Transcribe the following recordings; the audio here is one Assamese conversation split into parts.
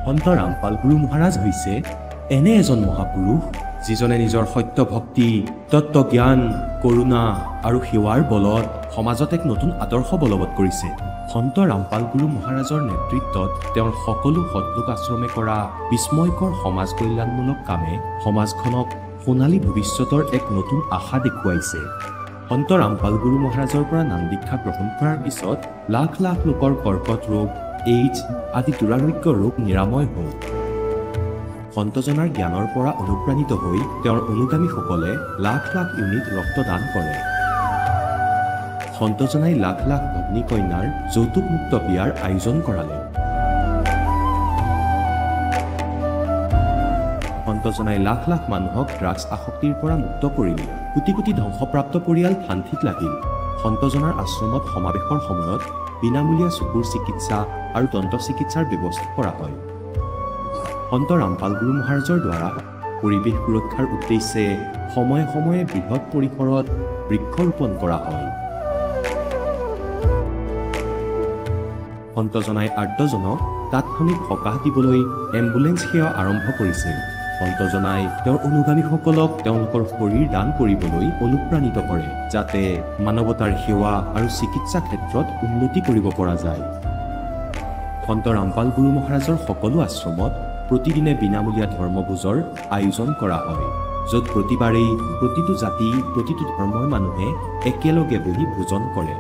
সন্ত ৰামপাল গুৰু মহাৰাজ হৈছে এনে এজন মহাপুৰুষ যিজনে নিজৰ সত্য ভক্তি, তত্ত্বজ্ঞান, কৰোণা আৰু সেৱাৰ বলত সমাজত এক নতুন আদৰ্শ বলবৎ কৰিছে। সন্ত ৰামপাল গুৰু মহাৰাজৰ নেতৃত্বত তেওঁৰ সকলো সৎলোক আশ্ৰমে কৰা বিস্ময়কৰ সমাজ কল্যাণমূলক কামে সমাজখনক সোণালী ভৱিষ্যতৰ এক নতুন আশা দেখুৱাইছে। সন্ত ৰামপাল গুৰু মহাৰাজৰ পৰা নাম দীক্ষা গ্ৰহণ কৰাৰ পিছত লাখ লাখ লোকৰ কৰ্কট ৰোগ, এইডছ আদি দুৰাৰোগ্য ৰোগ নিৰাময় হ'ল। সন্তজনাৰ জ্ঞানৰ পৰা অনুপ্ৰাণিত হৈ তেওঁৰ অনুগামীসকলে লাখ লাখ ইউনিট ৰক্তদান কৰে। সন্তজনাই লাখ লাখ ভগ্নী কন্যাৰ যৌতুকমুক্ত বিয়াৰ আয়োজন কৰালে। সন্তজনাই লাখ লাখ মানুহক ড্ৰাগছ আসক্তিৰ পৰা মুক্ত কৰিলে। কোটি কোটি ধ্বংসপ্ৰাপ্ত পৰিয়াল শান্তিত লাগিল। সন্তজনাৰ আশ্ৰমত সমাৱেশৰ সময়ত বিনামূলীয়া চকুৰ চিকিৎসা আৰু দন্ত চিকিৎসাৰ ব্যৱস্থা কৰা হয়। সন্ত ৰামপাল গুৰু মহাৰাজৰ দ্বাৰা পৰিৱেশ সুৰক্ষাৰ উদ্দেশ্যে সময়ে সময়ে বৃহৎ পৰিসৰত বৃক্ষৰোপণ কৰা হয়। সন্তজনাই আৰ্তজনক তাৎক্ষণিক সকাহ দিবলৈ এম্বুলেন্স সেৱা আৰম্ভ কৰিছিল। সন্তজনাই তেওঁৰ অনুগামীসকলক তেওঁলোকৰ শৰীৰ দান কৰিবলৈ অনুপ্ৰাণিত কৰে, যাতে মানৱতাৰ সেৱা আৰু চিকিৎসা ক্ষেত্ৰত উন্নতি কৰিব পৰা যায়। সন্ত ৰামপাল গুৰু মহাৰাজৰ সকলো আশ্ৰমত প্ৰতিদিনে বিনামূলীয়া ধৰ্মভোজৰ আয়োজন কৰা হয়, য'ত প্ৰতিবাৰেই প্ৰতিটো জাতি, প্ৰতিটো ধৰ্মৰ মানুহে একেলগে বহি ভোজন কৰে।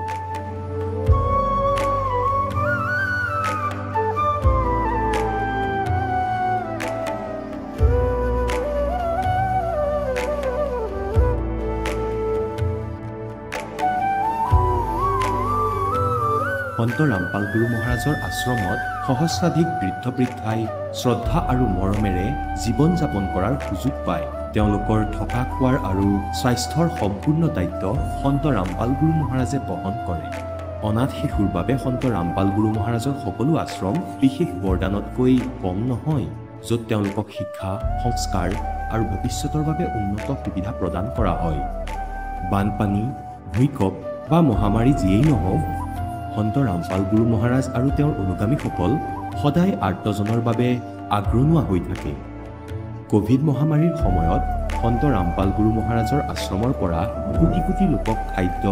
সন্ত ৰামপাল গুৰু মহাৰাজৰ আশ্ৰমত সহস্ৰাধিক বৃদ্ধ বৃদ্ধাই শ্ৰদ্ধা আৰু মৰমেৰে জীৱন যাপন কৰাৰ সুযোগ পায়। তেওঁলোকৰ থকা খোৱাৰ আৰু স্বাস্থ্যৰ সম্পূৰ্ণ দায়িত্ব সন্ত ৰামপাল গুৰু মহাৰাজে বহন কৰে। অনাথ শিশুৰ বাবে সন্ত ৰামপাল গুৰু মহাৰাজৰ সকলো আশ্ৰম বিশেষ বৰদানতকৈ কম নহয়, য'ত তেওঁলোকক শিক্ষা, সংস্কাৰ আৰু ভৱিষ্যতৰ বাবে উন্নত সুবিধা প্ৰদান কৰা হয়। বানপানী, ভূঁইকঁপ বা মহামাৰী যিয়েই নহওক, সন্ত ৰামপাল গুৰু মহাৰাজ আৰু তেওঁৰ অনুগামীসকল সদায় আৰ্তজনৰ বাবে আগ্ৰনোৱা হৈ থাকে। কোভিড মহামাৰীৰ সময়ত সন্ত ৰামপাল গুৰু মহাৰাজৰ আশ্ৰমৰ পৰা কোটি কোটি লোকক খাদ্য,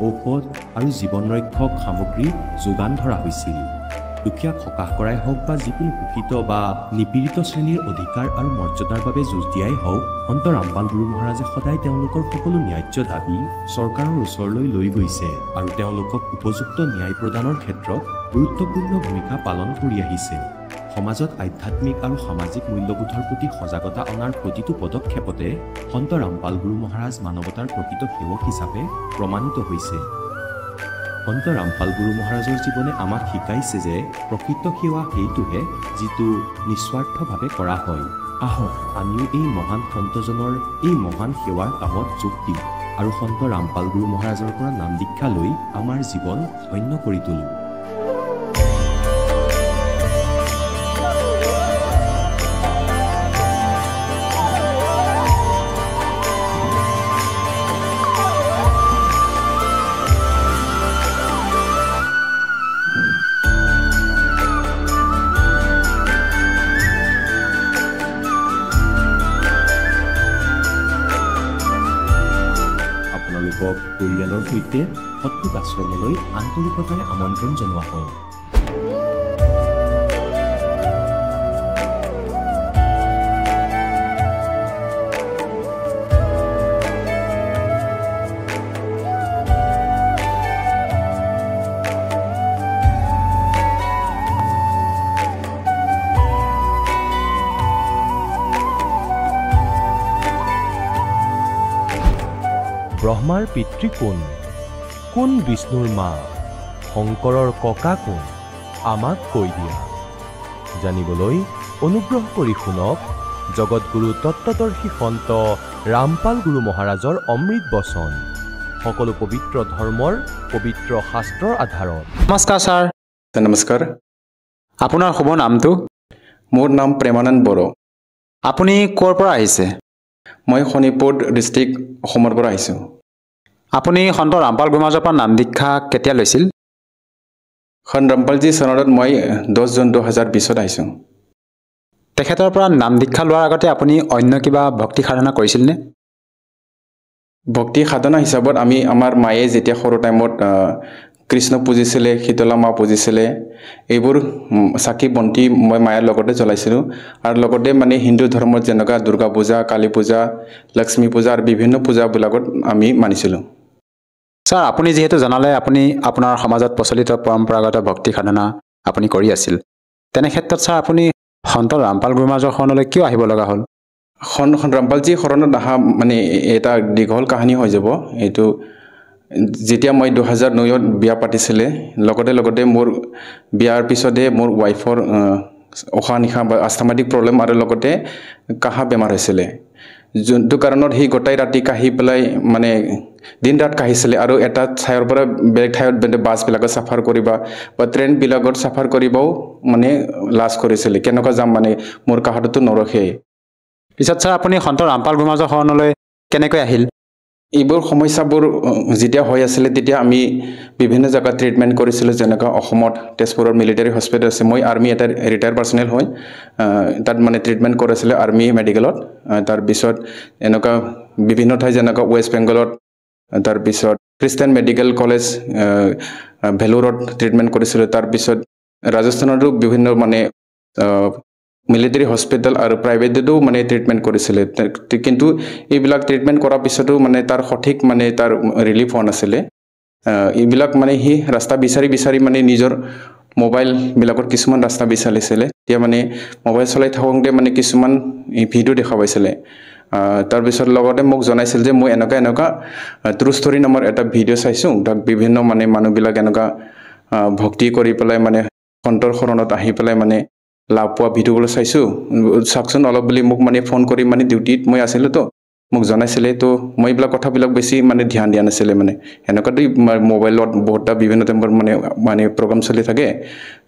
ঔষধ আৰু জীৱন ৰক্ষক সামগ্ৰী যোগান ধৰা হৈছিল। দুখীয়াক সকাহ কৰাই হওক বা যিকোনো শোষিত বা নিপীড়িত শ্ৰেণীৰ অধিকাৰ আৰু মৰ্যাদাৰ বাবে যুঁজ দিয়াই হওক, সন্ত ৰামপাল গুৰু মহাৰাজে সদায় তেওঁলোকৰ সকলো ন্যায্য দাবী চৰকাৰৰ ওচৰলৈ লৈ গৈছে আৰু তেওঁলোকক উপযুক্ত ন্যায় প্ৰদানৰ ক্ষেত্ৰত গুৰুত্বপূৰ্ণ ভূমিকা পালন কৰি আহিছে। সমাজত আধ্যাত্মিক আৰু সামাজিক মূল্যবোধৰ প্ৰতি সজাগতা অনাৰ প্ৰতিটো পদক্ষেপতে সন্ত ৰামপাল গুৰু মহাৰাজ মানৱতাৰ প্ৰকৃত সেৱক হিচাপে প্ৰমাণিত হৈছে। সন্ত ৰামপাল গুৰু মহাৰাজৰ জীৱনে আমাক শিকাইছে যে প্ৰকৃত সেৱা সেইটোহে যিটো নিস্বাৰ্থভাৱে কৰা হয়। আহক আমিও এই মহান সন্তজনৰ এই মহান সেৱাৰ কামত যোগ দিওঁ আৰু সন্ত ৰামপাল গুৰু মহাৰাজৰ পৰা নাম দীক্ষা লৈ আমাৰ জীৱন ধন্য কৰি তোলোঁ। পৰিয়ালৰ সৈতে সৎলোক আশ্ৰমলৈ আন্তৰিকতাৰে আমন্ত্ৰণ জনোৱা হয়। ব্ৰহ্মাৰ পিতৃ কোন? কোন বিষ্ণুৰ মা? শংকৰৰ ককা কোন? আমাক কৈ দিয়া। জানিবলৈ অনুগ্ৰহ কৰি শুনক জগতগুৰু তত্ত্বদৰ্শী সন্ত ৰামপাল গুৰু মহাৰাজৰ অমৃত বচন, সকলো পবিত্ৰ ধৰ্মৰ পবিত্ৰ শাস্ত্ৰৰ আধাৰত। নমস্কাৰ ছাৰ। নমস্কাৰ। আপোনাৰ শুভ নামটো? মোৰ নাম প্ৰেমানন্দ বড়ো। আপুনি ক'ৰ পৰা আহিছে? মই শোণিতপুৰ ডিষ্ট্ৰিক্ট, অসমৰ পৰা আহিছোঁ। আপুনি সন্ত ৰামপাল গুৰু মহাৰাজৰ পৰা নাম দীক্ষা কেতিয়া লৈছিল? সন্ত ৰামপালজী চনত মই 10 জুন 2020 আহিছোঁ। তেখেতৰ পৰা নাম দীক্ষা লোৱাৰ আগতে আপুনি অন্য কিবা ভক্তি সাধনা কৰিছিলনে? ভক্তি সাধনা হিচাপত আমি আমাৰ মায়ে যেতিয়া সৰু টাইমত কৃষ্ণ পূজিছিলে, শীতলা মা পূজিছিলে, এইবোৰ চাকি বন্তি মই মায়াৰ লগতে জ্বলাইছিলোঁ। আৰু লগতে মানে হিন্দু ধৰ্মত যেনেকুৱা দুৰ্গা পূজা, কালী পূজা, লক্ষ্মী পূজা আৰু বিভিন্ন পূজাবিলাকত আমি মানিছিলোঁ। ছাৰ, আপুনি যিহেতু জনালে আপুনি আপোনাৰ সমাজত প্ৰচলিত পৰম্পৰাগত ভক্তি সাধনা আপুনি কৰি আছিল, তেনে ক্ষেত্ৰত ছাৰ আপুনি সন্ত ৰামপাল গুৰুমহাৰাজৰ শৰণলৈ কিয় আহিব লগা হ'ল? ৰামপালজী শৰণত অহা মানে এটা দীঘল কাহিনী হৈ যাব। এইটো যেতিয়া মই 2009ত বিয়া পাতিছিলে, লগতে মোৰ বিয়াৰ পিছতে মোৰ ৱাইফৰ উশাহ নিশাহ বা আস্থামাটিক প্ৰব্লেম আৰু লগতে কাহা বেমাৰ হৈছিলে, যোনটো কাৰণত সি গোটেই ৰাতি কাহি পেলাই মানে দিন ৰাত কাহিছিলে। আৰু এটা ঠাইৰ পৰা বেলেগ ঠাইত বাছবিলাকত চাফাৰ কৰিবা বা ট্ৰেইনবিলাকত চাফাৰ কৰিবও মানে লাজ কৰিছিলে, কেনেকুৱা যাম মানে মোৰ কাহাটোতো নৰখেই। পিছত ছাৰ আপুনি সন্ত ৰামপাল গুৰুমহাৰাজৰ শৰণলৈ কেনেকৈ আহিল? এইবোৰ সমস্যাবোৰ যেতিয়া হৈ আছিলে তেতিয়া আমি বিভিন্ন জেগাত ট্ৰিটমেণ্ট কৰিছিলোঁ, যেনেকুৱা অসমত তেজপুৰৰ মিলিটাৰী হস্পিটেল আছে। মই আৰ্মি এটা ৰিটায়াৰ পাৰ্চনেল হয়, তাত মানে ট্ৰিটমেণ্ট কৰিছিলে আৰ্মি মেডিকেলত। তাৰপিছত এনেকুৱা বিভিন্ন ঠাই যেনেকুৱা ৱেষ্ট বেংগলত, তাৰপিছত খ্ৰীষ্টান মেডিকেল কলেজ ভেলোৰত ট্ৰিটমেণ্ট কৰিছিলোঁ। তাৰপিছত ৰাজস্থানতো বিভিন্ন মানে মিলিটাৰী হস্পিটেল আৰু প্ৰাইভেটতো মানে ট্ৰিটমেণ্ট কৰিছিলে। কিন্তু এইবিলাক ট্ৰিটমেণ্ট কৰাৰ পিছতো মানে তাৰ সঠিক মানে তাৰ ৰিলিফ হোৱা নাছিলে। এইবিলাক মানে সি ৰাস্তা বিচাৰি মানে নিজৰ মোবাইলবিলাকত কিছুমান ৰাস্তা বিচাৰিছিলে। তেতিয়া মানে মোবাইল চলাই থাকোঁতে মানে কিছুমান ভিডিঅ' দেখা পাইছিলে। তাৰপিছত লগতে মোক জনাইছিল যে মই এনেকুৱা ট্ৰু ষ্টৰী নামৰ এটা ভিডিঅ' চাইছোঁ, তাক বিভিন্ন মানে মানুহবিলাক এনেকুৱা ভক্তি কৰি পেলাই মানে সন্তৰ শৰণত আহি পেলাই মানে লাভ পোৱা ভিডিঅ'বোৰ চাইছোঁ, চাওকচোন অলপ বুলি মোক মানে ফোন কৰি মানে ডিউটিত মই আছিলোঁ তো মোক জনাইছিলে। তো মই এইবিলাক কথাবিলাক বেছি মানে ধ্যান দিয়া নাছিলে। মানে এনেকুৱাতো মোবাইলত বহুতটা বিভিন্ন টাইমত মানে প্ৰগ্ৰাম চলি থাকে,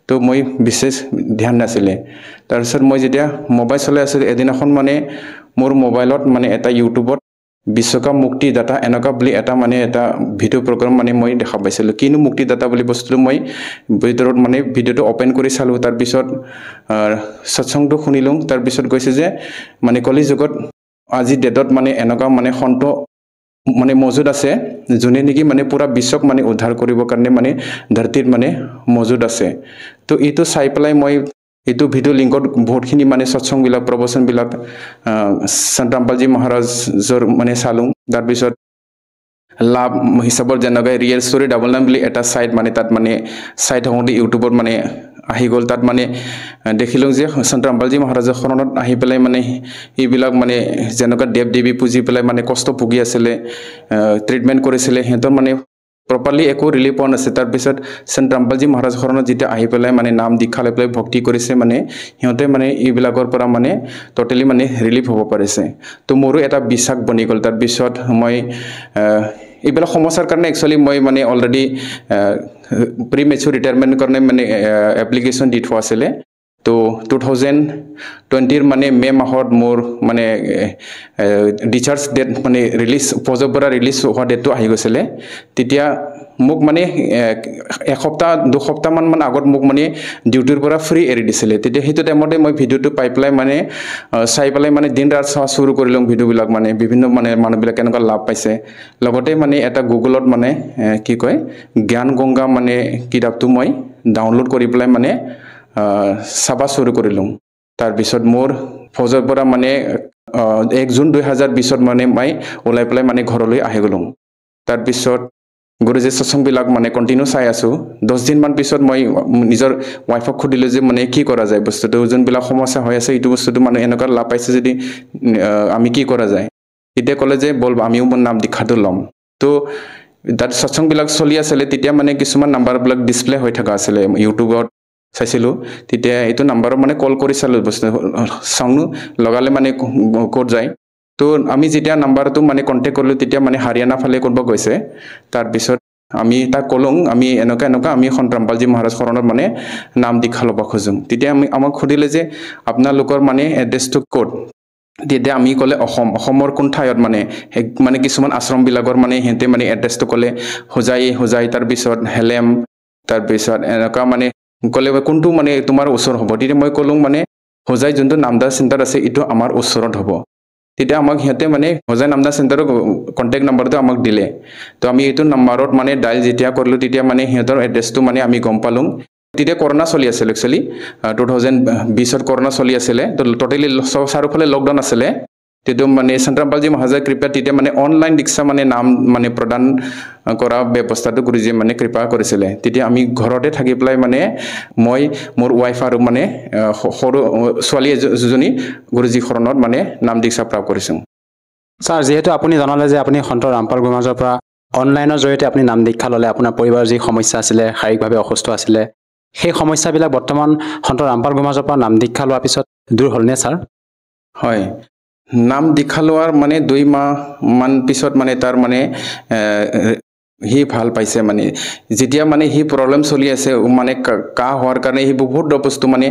তো মই বিশেষ ধ্যান নাছিলে। তাৰপিছত মই যেতিয়া মোবাইল চলাই আছিলোঁ, এদিনাখন মানে মোৰ মোবাইলত মানে এটা ইউটিউবত বিশ্বকাপ মুক্তিদাতা এনেকুৱা বুলি এটা মানে এটা ভিডিঅ' প্ৰগ্ৰাম মানে মই দেখা পাইছিলোঁ। কিনো মুক্তিদাতা বুলি বস্তুটো মই ভিতৰত মানে ভিডিঅ'টো অ'পেন কৰি চালোঁ। তাৰপিছত সৎসংটো শুনিলোঁ। তাৰপিছত কৈছে যে মানে কলি যুগত আজি ডেটত মানে এনেকুৱা মানে সন্ত মানে মজুদ আছে, যোনে নেকি মানে পুৰা বিশ্বক মানে উদ্ধাৰ কৰিবৰ কাৰণে মানে ধৰতীত মানে মজুদ আছে। তো এইটো চাই পেলাই মই এইটো ভিডিঅ' লিংকত বহুতখিনি মানে সৎসংবিলাক প্ৰবচনবিলাক সন্ত ৰামপালজী মহাৰাজৰ মানে চালোঁ। তাৰপিছত লাভ হিচাপত যেনেকৈ ৰিয়েল ষ্টৰী ডাবল নাম বুলি এটা চাইট মানে তাত মানে চাই থাকোঁতে ইউটিউবত মানে আহি গ'ল। তাত মানে দেখিলোঁ যে সন্ত ৰামপালজী মহাৰাজৰ শৰণত আহি পেলাই মানে এইবিলাক মানে যেনেকুৱা দেৱ দেৱী পুজি পেলাই মানে কষ্ট ভুগি আছিলে, ট্ৰিটমেণ্ট কৰিছিলে, সিহঁতৰ মানে প্ৰপাৰলি একো ৰিলিফ পোৱা নাছিলে। তাৰপিছত সন্ত ৰামপালজী মহাৰাজ শৰণত যেতিয়া আহি পেলাই মানে নাম দীক্ষা লৈ পেলাই ভক্তি কৰিছে, মানে সিহঁতে মানে এইবিলাকৰ পৰা মানে ট'টেলি মানে ৰিলিফ হ'ব পাৰিছে। তো মোৰো এটা বিশ্বাস বনি গ'ল। তাৰপিছত মই এইবিলাক সমস্যাৰ কাৰণে একচুৱেলি মই মানে অলৰেডি প্ৰি মেচুৰ ৰিটায়াৰমেণ্টৰ কাৰণে মানে এপ্লিকেশ্যন দি থোৱা আছিলে। তো 2020 মানে মে' মাহত মোৰ মানে ডিচাৰ্জ ডেট মানে ৰিলিজ ফৌজৰ পৰা ৰিলিজ হোৱা ডেটটো আহি গৈছিলে। তেতিয়া মোক মানে এসপ্তাহ দুসপ্তাহমান আগত মোক মানে ডিউটিৰ পৰা ফ্ৰী এৰি দিছিলে। তেতিয়া সেইটো টাইমতে মই ভিডিঅ'টো পাই পেলাই মানে চাই পেলাই মানে দিন ৰাত চোৱা চুৰু কৰিলোঁ ভিডিঅ'বিলাক, মানে বিভিন্ন মানে মানুহবিলাক কেনেকুৱা লাভ পাইছে। লগতে মানে এটা গুগলত মানে কি কয় জ্ঞান গংগা মানে কিতাপটো মই ডাউনলোড কৰি পেলাই মানে চাবা চুৰু কৰিলোঁ। তাৰপিছত মোৰ ফৌজৰ পৰা মানে 1 জুন 2020 মানে মই ওলাই পেলাই মানে ঘৰলৈ আহি গ'লোঁ। তাৰপিছত গুৰুজী সৎসংবিলাক মানে কণ্টিনিউ চাই আছোঁ। 10 দিনমান পিছত মই নিজৰ ৱাইফক সুধিলোঁ যে মানে কি কৰা যায়, বস্তুটো যোনবিলাক সমস্যা হৈ আছে এইটো বস্তুটো মানে এনেকুৱা লাভ পাইছে যদি আমি কি কৰা যায়। তেতিয়া ক'লে যে বল আমিও নাম দীক্ষাটো ল'ম। তো তাত সৎসংবিলাক চলি আছিলে। তেতিয়া মানে কিছুমান নাম্বাৰবিলাক ডিছপ্লে হৈ থকা আছিলে, ইউটিউবত চাইছিলোঁ। তেতিয়া এইটো নাম্বাৰত মানে কল কৰি চালোঁ, বস্তু চাওঁ লগালে মানে ক'ত যায়। তো আমি যেতিয়া নাম্বাৰটো মানে কণ্টেক্ট কৰিলোঁ, তেতিয়া মানে হাৰিয়ানা ফালে কৰিব গৈছে। তাৰপিছত আমি তাক ক'লোঁ আমি এনেকুৱা আমি সন্ত ৰামপালজী মহাৰাজ শৰণত মানে নাম দীক্ষা ল'ব খোজোঁ। তেতিয়া আমাক সুধিলে যে আপোনালোকৰ মানে এড্ৰেছটো ক'ত। তেতিয়া আমি ক'লে অসমৰ কোন ঠাইত মানে কিছুমান আশ্ৰমবিলাকৰ মানে সিহঁতে মানে এড্ৰেছটো ক'লে হোজাই, তাৰপিছত হেলেম, তাৰপিছত এনেকুৱা মানে ক'লে কোনটো মানে তোমাৰ ওচৰ হ'ব। তেতিয়া মই ক'লোঁ মানে হোজাই যোনটো নামদা চেণ্টাৰ আছে এইটো আমাৰ ওচৰত হ'ব তেতিয়া আমাক সিহঁতে মানে হোজাই নামদা চেণ্টাৰৰ কণ্টেক্ট নম্বৰটো আমাক দিলে তো আমি এইটো নম্বৰত মানে ডাইল যেতিয়া কৰিলোঁ তেতিয়া মানে সিহঁতৰ এড্ৰেছটো মানে আমি গম পালোঁ তেতিয়া কৰোণা চলি আছিল একচুৱেলি 2020ত কৰোণা চলি আছিলে তো টোটেলি চাৰিওফালে লকডাউন আছিলে তেতিয়া মানে সন্ত ৰামপালজী মহাৰাজৰ কৃপা তেতিয়া মানে অনলাইন দীক্ষা মানে নাম মানে প্ৰদান কৰা ব্যৱস্থাটো গুৰুজীয়ে মানে কৃপা কৰিছিলে তেতিয়া আমি ঘৰতে থাকি পেলাই মানে মই মোৰ ৱাইফ আৰু মানে সৰু ছোৱালী এজনী গুৰুজী শৰণত মানে নাম দীক্ষা প্ৰাপ্ত কৰিছোঁ ছাৰ যিহেতু আপুনি জনালে যে আপুনি সন্ত ৰামপাল গুৰুমহাৰাজৰ পৰা অনলাইনৰ জৰিয়তে আপুনি নাম দীক্ষা ল'লে আপোনাৰ পৰিবাৰৰ যি সমস্যা আছিলে শাৰীৰিকভাৱে অসুস্থ আছিলে সেই সমস্যাবিলাক বৰ্তমান সন্ত ৰামপাল গুৰুমহাৰাজৰ পৰা নাম দীক্ষা লোৱাৰ পিছত দূৰ হ'লনে ছাৰ হয় নাম দীক্ষা লোৱাৰ মানে 2 মাহ মান পিছত মানে তাৰ মানে হি ভাল পাইছে মানে যেতিয়া মানে হি প্ৰবলেম চলি আছে মানে কা হোৱাৰ কাৰণে হি বহুত বস্তু মানে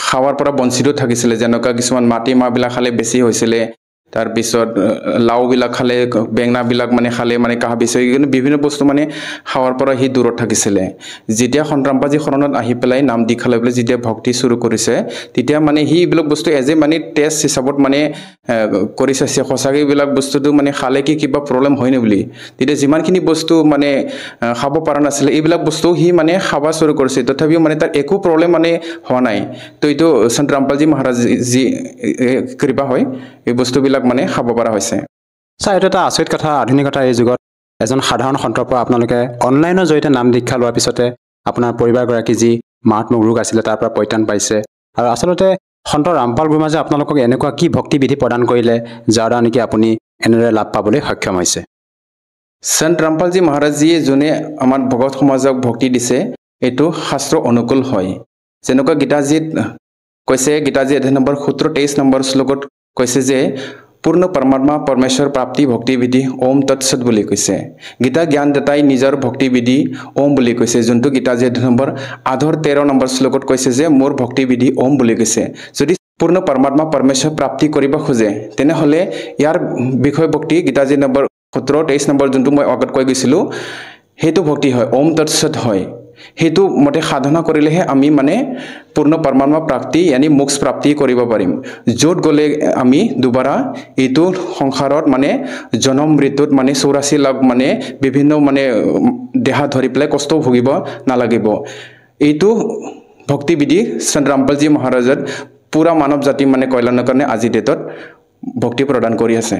খাৱাৰ পৰা বঞ্চিত থাকিছিলে যেনেকুৱা কিছুমান মাটি মাহবিলাক খালে বেছি হৈছিলে তাৰ পিছত লাও বিলাক খালে বেঙনা বিলাক মানে খালে মানে কাহ বিচৰি কিন্তু বিভিন্ন বস্তু মানে খাৱাৰ পৰা হি দূৰত থাকিছিলে যেতিয়া সন্ত ৰামপালজী শৰণত আহি পেলাই নাম দীক্ষা লৈ পেলাই যেতিয়া ভক্তি শুৰু কৰিছে তেতিয়া মানে হি এইবিলাক বস্তু এজে মানে টেষ্ট হিচাপত মানে কৰিছে সঁচাকৈ এইবিলাক বস্তুটো মানে খালে কি কিবা প্ৰবলেম হয়নে বুলি তেতিয়া যিমানখিনি বস্তু মানে খাব পৰা নাছিলে এইবিলাক বস্তু হি মানে খাব শুৰু কৰিছে তথাপিও মানে তাৰ একো প্ৰবলেম মানে হোৱা নাই তো এইটো সন্ত ৰামপালজী মহাৰাজ যি কৃপা হয় এই বস্তুবিলাক মানে খাব পৰা হৈছে ছাৰ এইটো এটা আচৰিত কথা আধুনিকতাৰ এই যুগত এজন সাধাৰণ সন্তৰ পৰা আপোনালোকে অনলাইনৰ জৰিয়তে নাম দীক্ষা লোৱাৰ পিছতে আপোনাৰ পৰিবাৰগৰাকী যি মাৰাত্মক ৰোগ আছিলে তাৰ পৰা পৰিত্ৰাণ পাইছে আৰু আচলতে সন্ত ৰামপাল গুৰুমহাৰাজে আপোনালোকক এনেকুৱা কি ভক্তিবিধি প্ৰদান কৰিলে যাৰ দ্বাৰা নেকি আপুনি এনেদৰে লাভ পাবলৈ সক্ষম হৈছে সন্ত ৰামপালজী মহাৰাজজীয়ে যোনে আমাৰ ভগত সমাজক ভক্তি দিছে এইটো শাস্ত্ৰ অনুকূল হয় যেনেকুৱা গীতাজীত কৈছে গীতাজী অধ্যায় নম্বৰ 17-23 নম্বৰ শ্লোকত কৈছে যে পূৰ্ণ পৰমাত্মা পৰমেশ্বৰ প্ৰাপ্তি ভক্তিবিধি ওম তৎসৎ বুলি কৈছে গীতা জ্ঞান দাতাই নিজৰ ভক্তিবিধি ওম বুলি কৈছে যোনটো গীতাজী অধ্যায় নম্বৰ 13 নম্বৰ শ্লোকত কৈছে যে মোৰ ভক্তিবিধি ওম বুলি কৈছে যদি পূৰ্ণ পৰমাত্মা পৰমেশ্বৰ প্ৰাপ্তি কৰিব খোজে তেনেহলে ইয়াৰ বিষয় ভক্তি গীতাজী নম্বৰ 17-23 নম্বৰ যোনটো মই আগত কৈ গৈছিলোঁ সেইটো ভক্তি হয় ওম তৎসৎ হয় হেতু মতে সাধনা কৰিলেহে আমি মানে পূৰ্ণ পৰমাত্মা প্ৰাপ্তি यानी মোক্ষ প্ৰাপ্তি কৰিব পাৰিম যত গলে আমি দুবাৰা এইটো সংসাৰত মানে জনম মৃত্যুত মানে 84 লাখ মানে বিভিন্ন মানে দেহা ধৰি পেলাই কষ্ট ভুগিব নালাগিব এইটো ভক্তিবিধি সন্ত ৰামপালজী মহাৰাজৰ পুৰা মানৱ জাতি মানে কল্যাণৰ কাৰণে আজি ডেটত ভক্তি প্ৰদান কৰি আছে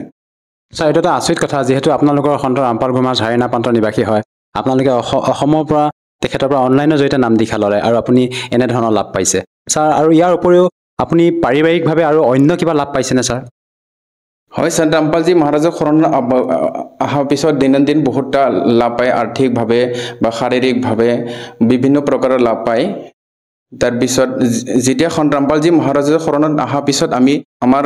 ছাৰ এইটো এটা আচৰিত কথা যিহেতু আপোনালোকৰ সন্ত ৰামপাল গুৰুমহাৰাজ হাৰিয়ানা প্ৰান্তৰ নিবাসী হয় আপোনালোকে অসমৰ পৰা তেখেতৰ পৰা অনলাইনৰ জৰিয়তে নাম দীক্ষা ল'লে আৰু আপুনি এনেধৰণৰ লাভ পাইছে ছাৰ আৰু ইয়াৰ উপৰিও আপুনি পাৰিবাৰিকভাৱে আৰু অন্য কিবা লাভ পাইছেনে ছাৰ হয় সন্ত ৰামপালজী মহাৰাজৰ শৰণ অহাৰ পিছত দিন বহুতটা লাভ পায় আৰ্থিকভাৱে বা শাৰীৰিকভাৱে বিভিন্ন প্ৰকাৰৰ লাভ পায় তাৰ পিছত যেতিয়া সন্ত ৰামপালজী মহাৰাজৰ শৰণত অহাৰ পিছত আমি আমাৰ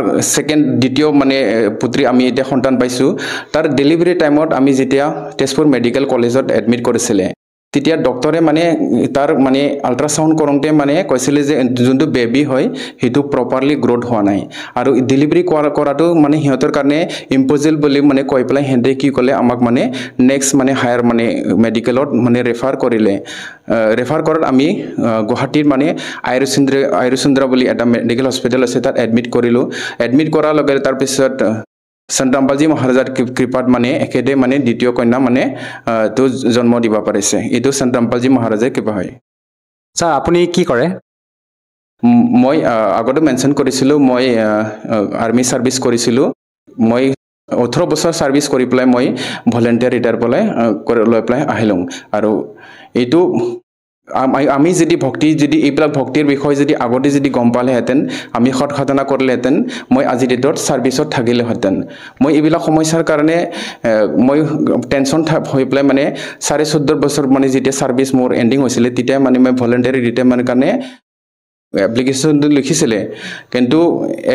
দ্বিতীয় মানে পুত্ৰী আমি এতিয়া সন্তান পাইছোঁ তাৰ ডেলিভাৰী টাইমত আমি যেতিয়া তেজপুৰ মেডিকেল কলেজত এডমিট কৰিছিলে তেতিয়া ডক্টৰে মানে তাৰ মানে আল্ট্ৰাসাউণ্ড কৰোঁতে মানে কৈছিলে যে যোনটো বেবী হয় সেইটো প্ৰপাৰলি গ্ৰোথ হোৱা নাই আৰু ডেলিভাৰী কৰাটো মানে সিহঁতৰ কাৰণে ইম্পচিবল বুলি মানে কৈ পেলাই সিহঁতে কি ক'লে আমাক মানে নেক্সট মানে হায়াৰ মানে মেডিকেলত মানে ৰেফাৰ কৰিলে ৰেফাৰ কৰাত আমি গুৱাহাটীৰ মানে আয়ুৰচন্দ্ৰা বুলি এটা মেডিকেল হস্পিটেল আছে তাত এডমিট কৰিলোঁ এডমিট কৰাৰ লগে তাৰপিছত সন্ত ৰামপালজী মহাৰাজৰ কৃপাত মানে একেদে মানে দ্বিতীয় কন্যা মানে তো জন্ম দিব পাৰিছে এইটো সন্ত ৰামপালজী মহাৰাজৰ কৃপা হয় ছাৰ আপুনি কি কৰে মই আগতে মেনশ্যন কৰিছিলোঁ মই আৰ্মি ছাৰ্ভিচ কৰিছিলোঁ মই 18 বছৰ ছাৰ্ভিচ কৰি পেলাই মই ভলেণ্টিয়াৰ ৰিটায়াৰ লৈ পেলাই আহিলোঁ আৰু এইটো আমি যদি ভক্তি যদি এইবিলাক ভক্তিৰ বিষয়ে যদি আগতে যদি গম পালেহেঁতেন আমি সৎ সাধনা কৰিলেহেঁতেন মই আজি ডেটত ছাৰ্ভিচত থাকিলেহেঁতেন মই এইবিলাক সমস্যাৰ কাৰণে মই টেনশ্যন হৈ পেলাই মানে 14.5 বছৰ মানে যেতিয়া ছাৰ্ভিচ মোৰ এণ্ডিং হৈছিলে তেতিয়া মানে মই ভলেণ্টিয়াৰী ৰিটায়াৰমেণ্ট কাৰণে এপ্লিকেশ্যনটো লিখিছিলে কিন্তু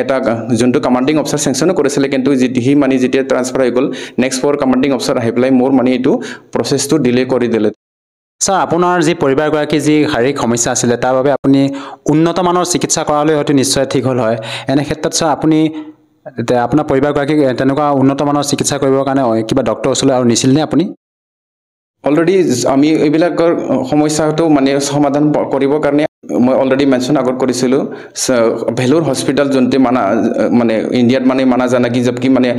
এটা যোনটো কমাণ্ডিং অফিচাৰ চেংচনো কৰিছিলে কিন্তু সি মানে যেতিয়া ট্ৰান্সফাৰ হৈ গ'ল নেক্সট ফৰ কমাণ্ডিং অফিচাৰ আহি পেলাই মোৰ মানে এইটো প্ৰচেছটো ডিলে কৰি দিলে ছাৰ আপোনাৰ যি পৰিবাৰগৰাকী যি শাৰীৰিক সমস্যা আছিলে তাৰ বাবে আপুনি উন্নত মানৰ চিকিৎসা কৰালৈ হয়তো নিশ্চয় ঠিক হ'ল হয় এনে ক্ষেত্ৰত ছাৰ আপুনি আপোনাৰ পৰিবাৰগৰাকীক তেনেকুৱা উন্নত মানৰ চিকিৎসা কৰিবৰ কাৰণে কিবা ডক্টৰ ওচৰলৈ আৰু নিছিলনে আপুনি অলৰেডি আমি এইবিলাকৰ সমস্যাটো মানে সমাধান কৰিবৰ কাৰণে মই অলৰেডি মেনশ্যন আগত কৰিছিলোঁ ভেলোৰ হস্পিটেল যোনটো মানে ইণ্ডিয়াত মানে মানা জানা কি জবকি মানে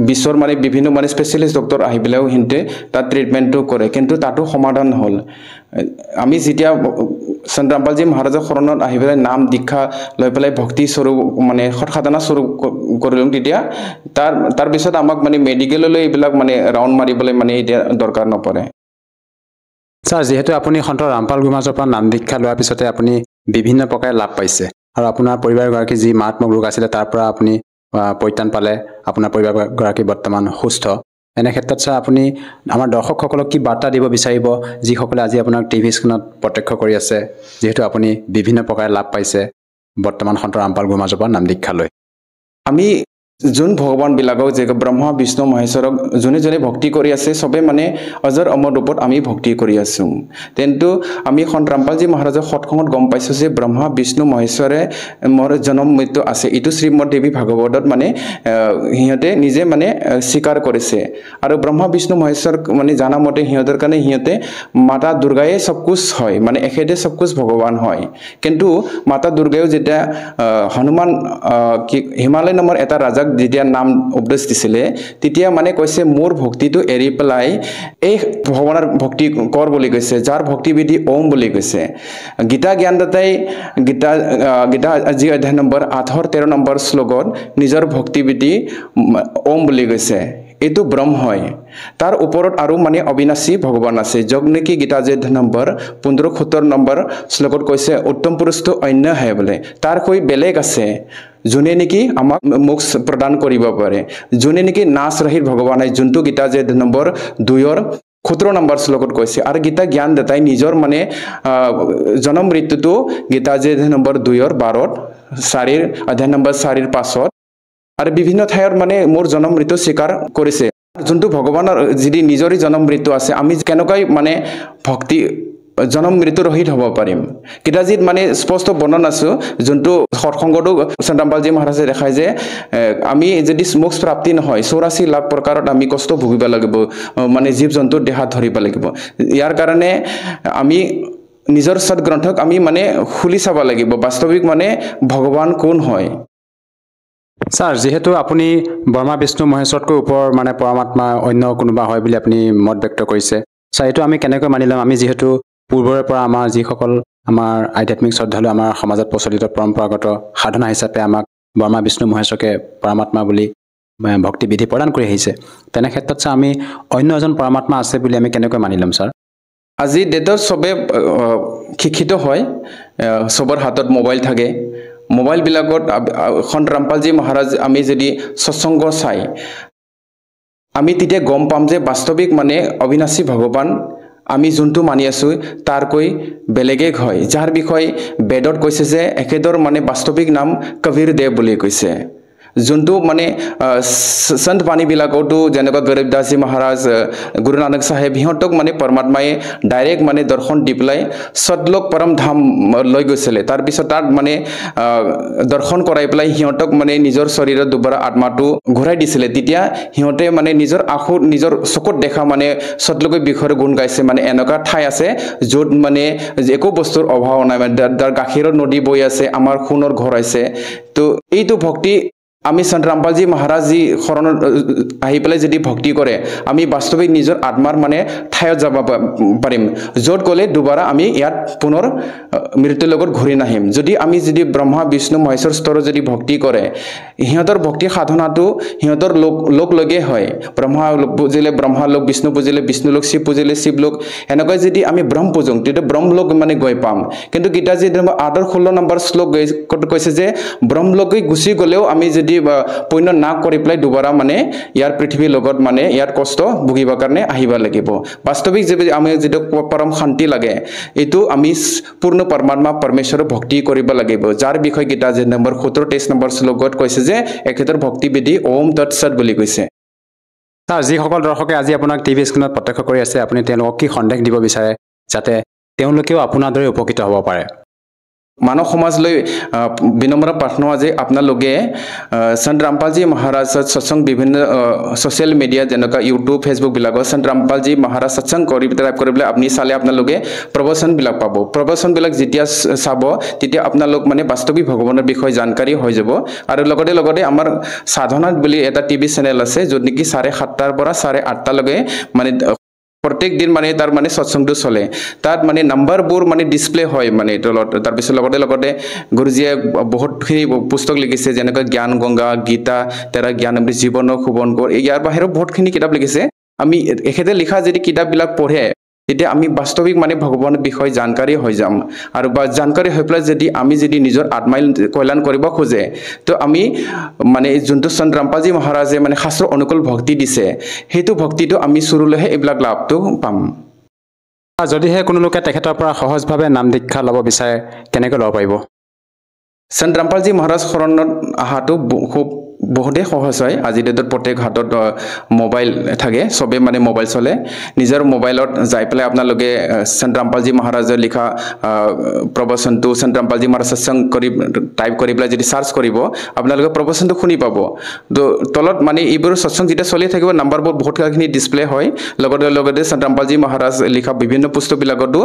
বিশ্বৰ মানে বিভিন্ন মানে স্পেচিয়েলিষ্ট ডক্টৰ আহি পেলাইও সিহঁতে তাত ট্ৰিটমেণ্টটো কৰে কিন্তু তাতো সমাধান হ'ল আমি যেতিয়া সন্ত ৰামপালজী মহাৰাজৰ শৰণত আহি পেলাই নাম দীক্ষা লৈ পেলাই ভক্তি স্বৰূপ মানে সৎসাধনা স্বৰূপ কৰিলোঁ তেতিয়া তাৰ পিছত আমাক মানে মেডিকেললৈ এইবিলাক মানে ৰাউণ্ড মাৰিবলৈ মানে এতিয়া দৰকাৰ নপৰে ছাৰ যেহেতু আপুনি সন্ত ৰামপাল গুৰুমহাৰাজৰ পৰা নাম দীক্ষা লোৱাৰ পিছতে আপুনি বিভিন্ন প্ৰকাৰে লাভ পাইছে আৰু আপোনাৰ পৰিবাৰগৰাকী যি মাৰাত্মক ৰোগ আছিলে তাৰ পৰা আপুনি পৰিত্ৰাণ পালে আপোনাৰ পৰিবাৰগৰাকী বৰ্তমান সুস্থ এনে ক্ষেত্ৰত ছাৰ আপুনি আমাৰ দৰ্শকসকলক কি বাৰ্তা দিব বিচাৰিব যিসকলে আজি আপোনাক টিভি স্ক্ৰীণত প্ৰত্যক্ষ কৰি আছে যেহেতু আপুনি বিভিন্ন প্ৰকাৰে লাভ পাইছে বৰ্তমান সন্ত ৰামপাল গুৰুমহাৰাজৰ পৰা নাম দীক্ষা লৈ আমি যোন ভগৱানবিলাকক যে ব্ৰহ্মা বিষ্ণু মহেশ্বৰক যোনে যোনে ভক্তি কৰি আছে চবে মানে অজৰ অমৰ ৰূপত আমি ভক্তি কৰি আছোঁ কিন্তু আমি সন্ত ৰামপালজী মহাৰাজৰ সৎসংগত গম পাইছোঁ যে ব্ৰহ্মা বিষ্ণু মহেশ্বৰে মোৰ জন্ম মৃত্যু আছে এইটো শ্ৰীমদ দেৱী ভাগৱতত মানে সিহঁতে নিজে মানে স্বীকাৰ কৰিছে আৰু ব্ৰহ্মা বিষ্ণু মহেশ্বৰ মানে জানা মতে সিহঁতৰ কাৰণে সিহঁতে মাতা দুৰ্গায়ে সবকুছ হয় মানে এখেতে সবকুছ ভগৱান হয় কিন্তু মাতা দুৰ্গায়েও যেতিয়া হনুমান হিমালয় নামৰ এটা ৰাজা যেতিয়া নাম উপদেশ দিছিলে তেতিয়া মানে কৈছে মোৰ ভক্তিটো এৰি পেলাই এই ভগৱানৰ ভক্তি কৰ বুলি কৈছে যাৰ ভক্তিবিধি ওম বুলি কৈছে গীতা জ্ঞানদাতাই গীতা আজি অধ্যায় নম্বৰ 8-13 নম্বৰ শ্লোকত নিজৰ ভক্তিবিধি ওম বুলি কৈছে এইটো ব্ৰহ্ম হয় তাৰ ওপৰত আৰু মানে অবিনাশী ভগৱান আছে যক নেকি গীতা যে নম্বৰ 15-17 নম্বৰ শ্লোকত কৈছে উত্তম পুৰুষটো অন্য হে বোলে তাৰ কৈ বেলেগ আছে যোনে নেকি আমাক মোক্ষ প্ৰদান কৰিব পাৰে যোনে নেকি নাশ ৰহিত ভগৱান হয় যোনটো গীতা যে নম্বৰ 2-17 নম্বৰ শ্লোকত কৈছে আৰু গীতা জ্ঞান দাতাই নিজৰ মানে জন্ম মৃত্যুটো গীতা যে নম্বৰ 2-12 অধ্যায় নম্বৰ 4-5 আৰু বিভিন্ন ঠাইৰ মানে মোৰ জন্ম মৃত্যু স্বীকাৰ কৰিছে যোনটো ভগৱানৰ যদি নিজৰে জন্ম মৃত্যু আছে আমি কেনেকৈ মানে ভক্তি জন্ম মৃত্যু ৰহিত হ'ব পাৰিম কিতাজিত মানে স্পষ্ট বৰ্ণন আছে যোনটো সৎসংগটো সন্ত ৰামপালজী মহাৰাজে দেখায় যে আমি যদি মোক্ষ প্ৰাপ্তি নহয় 84 লাখ প্ৰকাৰত আমি কষ্ট ভুগিব লাগিব মানে জীৱ জন্তুৰ দেহাত ধৰিব লাগিব ইয়াৰ কাৰণে আমি নিজৰ সৎগ্ৰন্থক আমি মানে খুলি চাব লাগিব বাস্তৱিক মানে ভগৱান কোন হয় ছাৰ যেহেতু আপুনি ব্ৰহ্মা বিষ্ণু মহেশ্বৰতকৈ ওপৰ মানে পৰমাত্মা অন্য কোনোবা হয় বুলি আপুনি মত ব্যক্ত কৰিছে ছাৰ এইটো আমি কেনেকৈ মানি ল'ম আমি যিহেতু পূৰ্বৰে পৰা আমাৰ যিসকল আমাৰ আধ্যাত্মিক শ্ৰদ্ধালু আমাৰ সমাজত প্ৰচলিত পৰম্পৰাগত সাধনা হিচাপে আমাক ব্ৰহ্মা বিষ্ণু মহেশ্বৰকে পৰমাত্মা বুলি ভক্তি বিধি প্ৰদান কৰি আহিছে তেনে ক্ষেত্ৰত ছাৰ আমি অন্য এজন পৰমাত্মা আছে বুলি আমি কেনেকৈ মানি ল'ম ছাৰ আজি ডেটত চবে শিক্ষিত হয় চবৰ হাতত মোবাইল থাকে মোবাইল বিলাকত সন্ত ৰামপালজী মহাৰাজ আমি যদি সৎসংগ চাই আমি তেতিয়া গম পাম যে বাস্তৱিক মানে অবিনাশী ভগৱান আমি যোনটো মানি আছোঁ তাৰকৈ বেলেগে হয় যাৰ বিষয়ে বেদত কৈছে যে একেদৰ মানে বাস্তৱিক নাম কবীৰ দেৱ বুলি কৈছে যোনটো মানে সন্ত বাণীবিলাকতো যেনেকুৱা গৰীবদাসজী মহাৰাজ গুৰু নানক চাহেব সিহঁতক মানে পৰমাত্মাই ডাইৰেক্ট মানে দৰ্শন দি পেলাই সদলোক পৰম ধাম লৈ গৈছিলে তাৰপিছত তাত মানে দৰ্শন কৰাই পেলাই সিহঁতক মানে নিজৰ শৰীৰত দুবাৰা আত্মাটো ঘূৰাই দিছিলে তেতিয়া সিহঁতে মানে নিজৰ আখুৰ নিজৰ চকুত দেখা মানে সদলোকৰ বিষয়ে গুণ গাইছে মানে এনেকুৱা ঠাই আছে য'ত মানে একো বস্তুৰ অভাৱ নাই মানে তাৰ গাখীৰৰ নদী বৈ আছে আমাৰ সোণৰ ঘৰ আছে তো এইটো ভক্তি আমি সন্ত ৰামপালজী মহাৰাজজী শৰণত আহি পেলাই যদি ভক্তি কৰে আমি বাস্তৱিক নিজৰ আত্মাৰ মানে ঠাইত যাব পাৰিম য'ত গ'লে দুবাৰা আমি ইয়াত পুনৰ মৃত্যুৰ লগত ঘূৰি নাহিম যদি আমি যদি ব্ৰহ্মা বিষ্ণু মহেশ্বৰ স্তৰত যদি ভক্তি কৰে সিহঁতৰ ভক্তি সাধনাটো সিহঁতৰ লোক লগে হয় ব্ৰহ্মা পুজিলে ব্ৰহ্মা লোক বিষ্ণু পুজিলে বিষ্ণু লোক শিৱ পুজিলে শিৱ লোক এনেকৈ যদি আমি ব্ৰহ্ম পূজোঁ তেতিয়া ব্ৰহ্ম লোক মানে গৈ পাম কিন্তু গীতাজী 8-16 নম্বৰ শ্লোক কৈছে যে ব্ৰহ্ম লোকে গুচি গ'লেও আমি যদি পুণ্য না কৰি পেলাই দুবাৰা মানে ইয়াৰ পৃথিৱীৰ লগত মানে ইয়াৰ কষ্ট ভুগিবৰ কাৰণে আহিব লাগিব বাস্তৱিক যে আমি যেটো পৰম শান্তি লাগে এইটো আমি পূৰ্ণ পৰমাত্মা পৰমেশ্বৰৰ ভক্তি কৰিব লাগিব যাৰ বিষয়ে গীতা যে নম্বৰ 17-23 নম্বৰ শ্লোকত কৈছে যে একেতৰ ভক্তি বিধি ওম তৎসৎ বুলি কৈছে ছাৰ যিসকল দৰ্শকে আজি আপোনাক টিভি স্ক্ৰীণত প্ৰত্যক্ষ কৰি আছে আপুনি তেওঁলোকক কি সন্দেহ দিব বিচাৰে যাতে তেওঁলোকেও আপোনাৰ দৰে উপকৃত হ'ব পাৰে মানৱ সমাজলৈ বিনম্ৰ প্ৰাৰ্থনা যে আপোনালোকে সন্ত ৰামপালজী মহাৰাজ সৎসংগ বিভিন্ন ছ'চিয়েল মিডিয়া যেনেকুৱা ইউটিউব ফেচবুকবিলাকত সন্ত ৰামপালজী মহাৰাজ সৎসংগ কৰি টাইপ কৰি পেলাই আপুনি চালে আপোনালোকে প্ৰবচনবিলাক পাব প্ৰবচনবিলাক যেতিয়া চাব তেতিয়া আপোনালোক মানে বাস্তৱিক ভগৱানৰ বিষয়ে জানকাৰী হৈ যাব আৰু লগতে লগতে আমাৰ সাধনা বুলি এটা টিভি চেনেল আছে য'ত নেকি 7:30 পৰা 8:30 লৈকে মানে প্ৰত্যেক দিন মানে তাৰ মানে সৎসংগটো চলে তাত মানে নাম্বাৰবোৰ মানে ডিসপ্লে হয় মানে তলত তাৰ পিছত লগতে লগতে গুৰুজীয়ে বহুতখিনি পুস্তক লিখিছে যেনেকৈ জ্ঞান গংগা গীতা তেৰা জ্ঞান অমৃত জীৱনৰ সুবনকৰ ইয়াৰ বাহিৰেও বহুতখিনি কিতাপ লিখিছে আমি এখেতে লিখা যদি কিতাপবিলাক পঢ়ে তেতিয়া আমি বাস্তৱিক মানে ভগৱানৰ বিষয়ে জানকাৰী হৈ যাম আৰু জানকাৰী হৈ পেলাই যদি নিজৰ আত্মাই কল্যাণ কৰিব খোজে তো আমি মানে যোনটো সন্ত ৰামপালজী মহাৰাজে মানে শাস্ত্ৰ অনুকূল ভক্তি দিছে সেইটো ভক্তিটো আমি চুৰুলৈহে এইবিলাক লাভটো পাম যদিহে কোনো লোকে তেখেতৰ পৰা সহজভাৱে নাম দীক্ষা ল'ব বিচাৰে কেনেকৈ ল'ব পাৰিব সন্ত ৰামপালজী মহাৰাজ শৰণত অহাটো খুব বহুতে সহজ হয় আজি ডেটত প্ৰত্যেক হাতত মোবাইল থাকে সবে মানে মোবাইল চলে নিজৰ মোবাইলত যাই পেলাই আপোনালোকে সন্ত ৰামপালজী মহাৰাজৰ লিখা প্ৰবচনটো সন্ত ৰামপালজী মহাৰাজ সৎসংগ কৰি টাইপ কৰি পেলাই যদি সাৰ্চ কৰিব আপোনালোকে প্ৰবচনটো শুনি পাব তো তলত মানে এইবোৰ সৎসংগ যেতিয়া চলি থাকিব নাম্বাৰবোৰ বহুতখিনি ডিসপ্লে হয় লগতে লগতে সন্ত ৰামপালজী মহাৰাজ লিখা বিভিন্ন পুস্তকবিলাকতো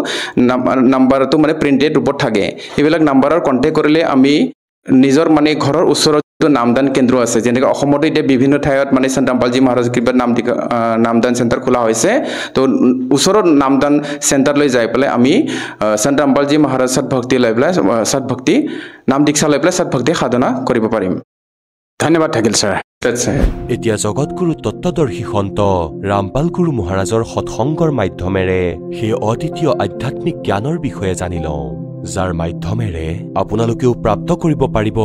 নাম্বাৰটো মানে প্ৰিন্টেড ৰূপত থাকে এইবিলাক নাম্বাৰৰ কন্টেক্ট কৰিলে আমি নিজৰ মানে ঘৰৰ ওচৰত নামদান কেন্দ্ৰ আছে যেনেকৈ অসমতে এতিয়া বিভিন্ন ঠাইত মানে সন্ত ৰামপালজী মহাৰাজ কৃপাত নামদান চেণ্টাৰ খোলা হৈছে তো ওচৰত নামদান চেণ্টাৰলৈ যাই পেলাই আমি সন্ত ৰামপালজী মহাৰাজ সৎভক্তি লৈ পেলাই সৎভক্তি নাম দীক্ষা লৈ পেলাই সৎভক্তি সাধনা কৰিব পাৰিম ধন্যবাদ থাকিল ছাৰ এতিয়া জগতগুৰু তত্ত্বদৰ্শী সন্ত ৰামপাল গুৰু মহাৰাজৰ সৎসংগৰ মাধ্যমেৰে সেই অদ্বিতীয় আধ্যাত্মিক জ্ঞানৰ বিষয়ে জানি লওঁ যাৰ মাধ্যমেৰে আপোনালোকেও প্ৰাপ্ত কৰিব পাৰিব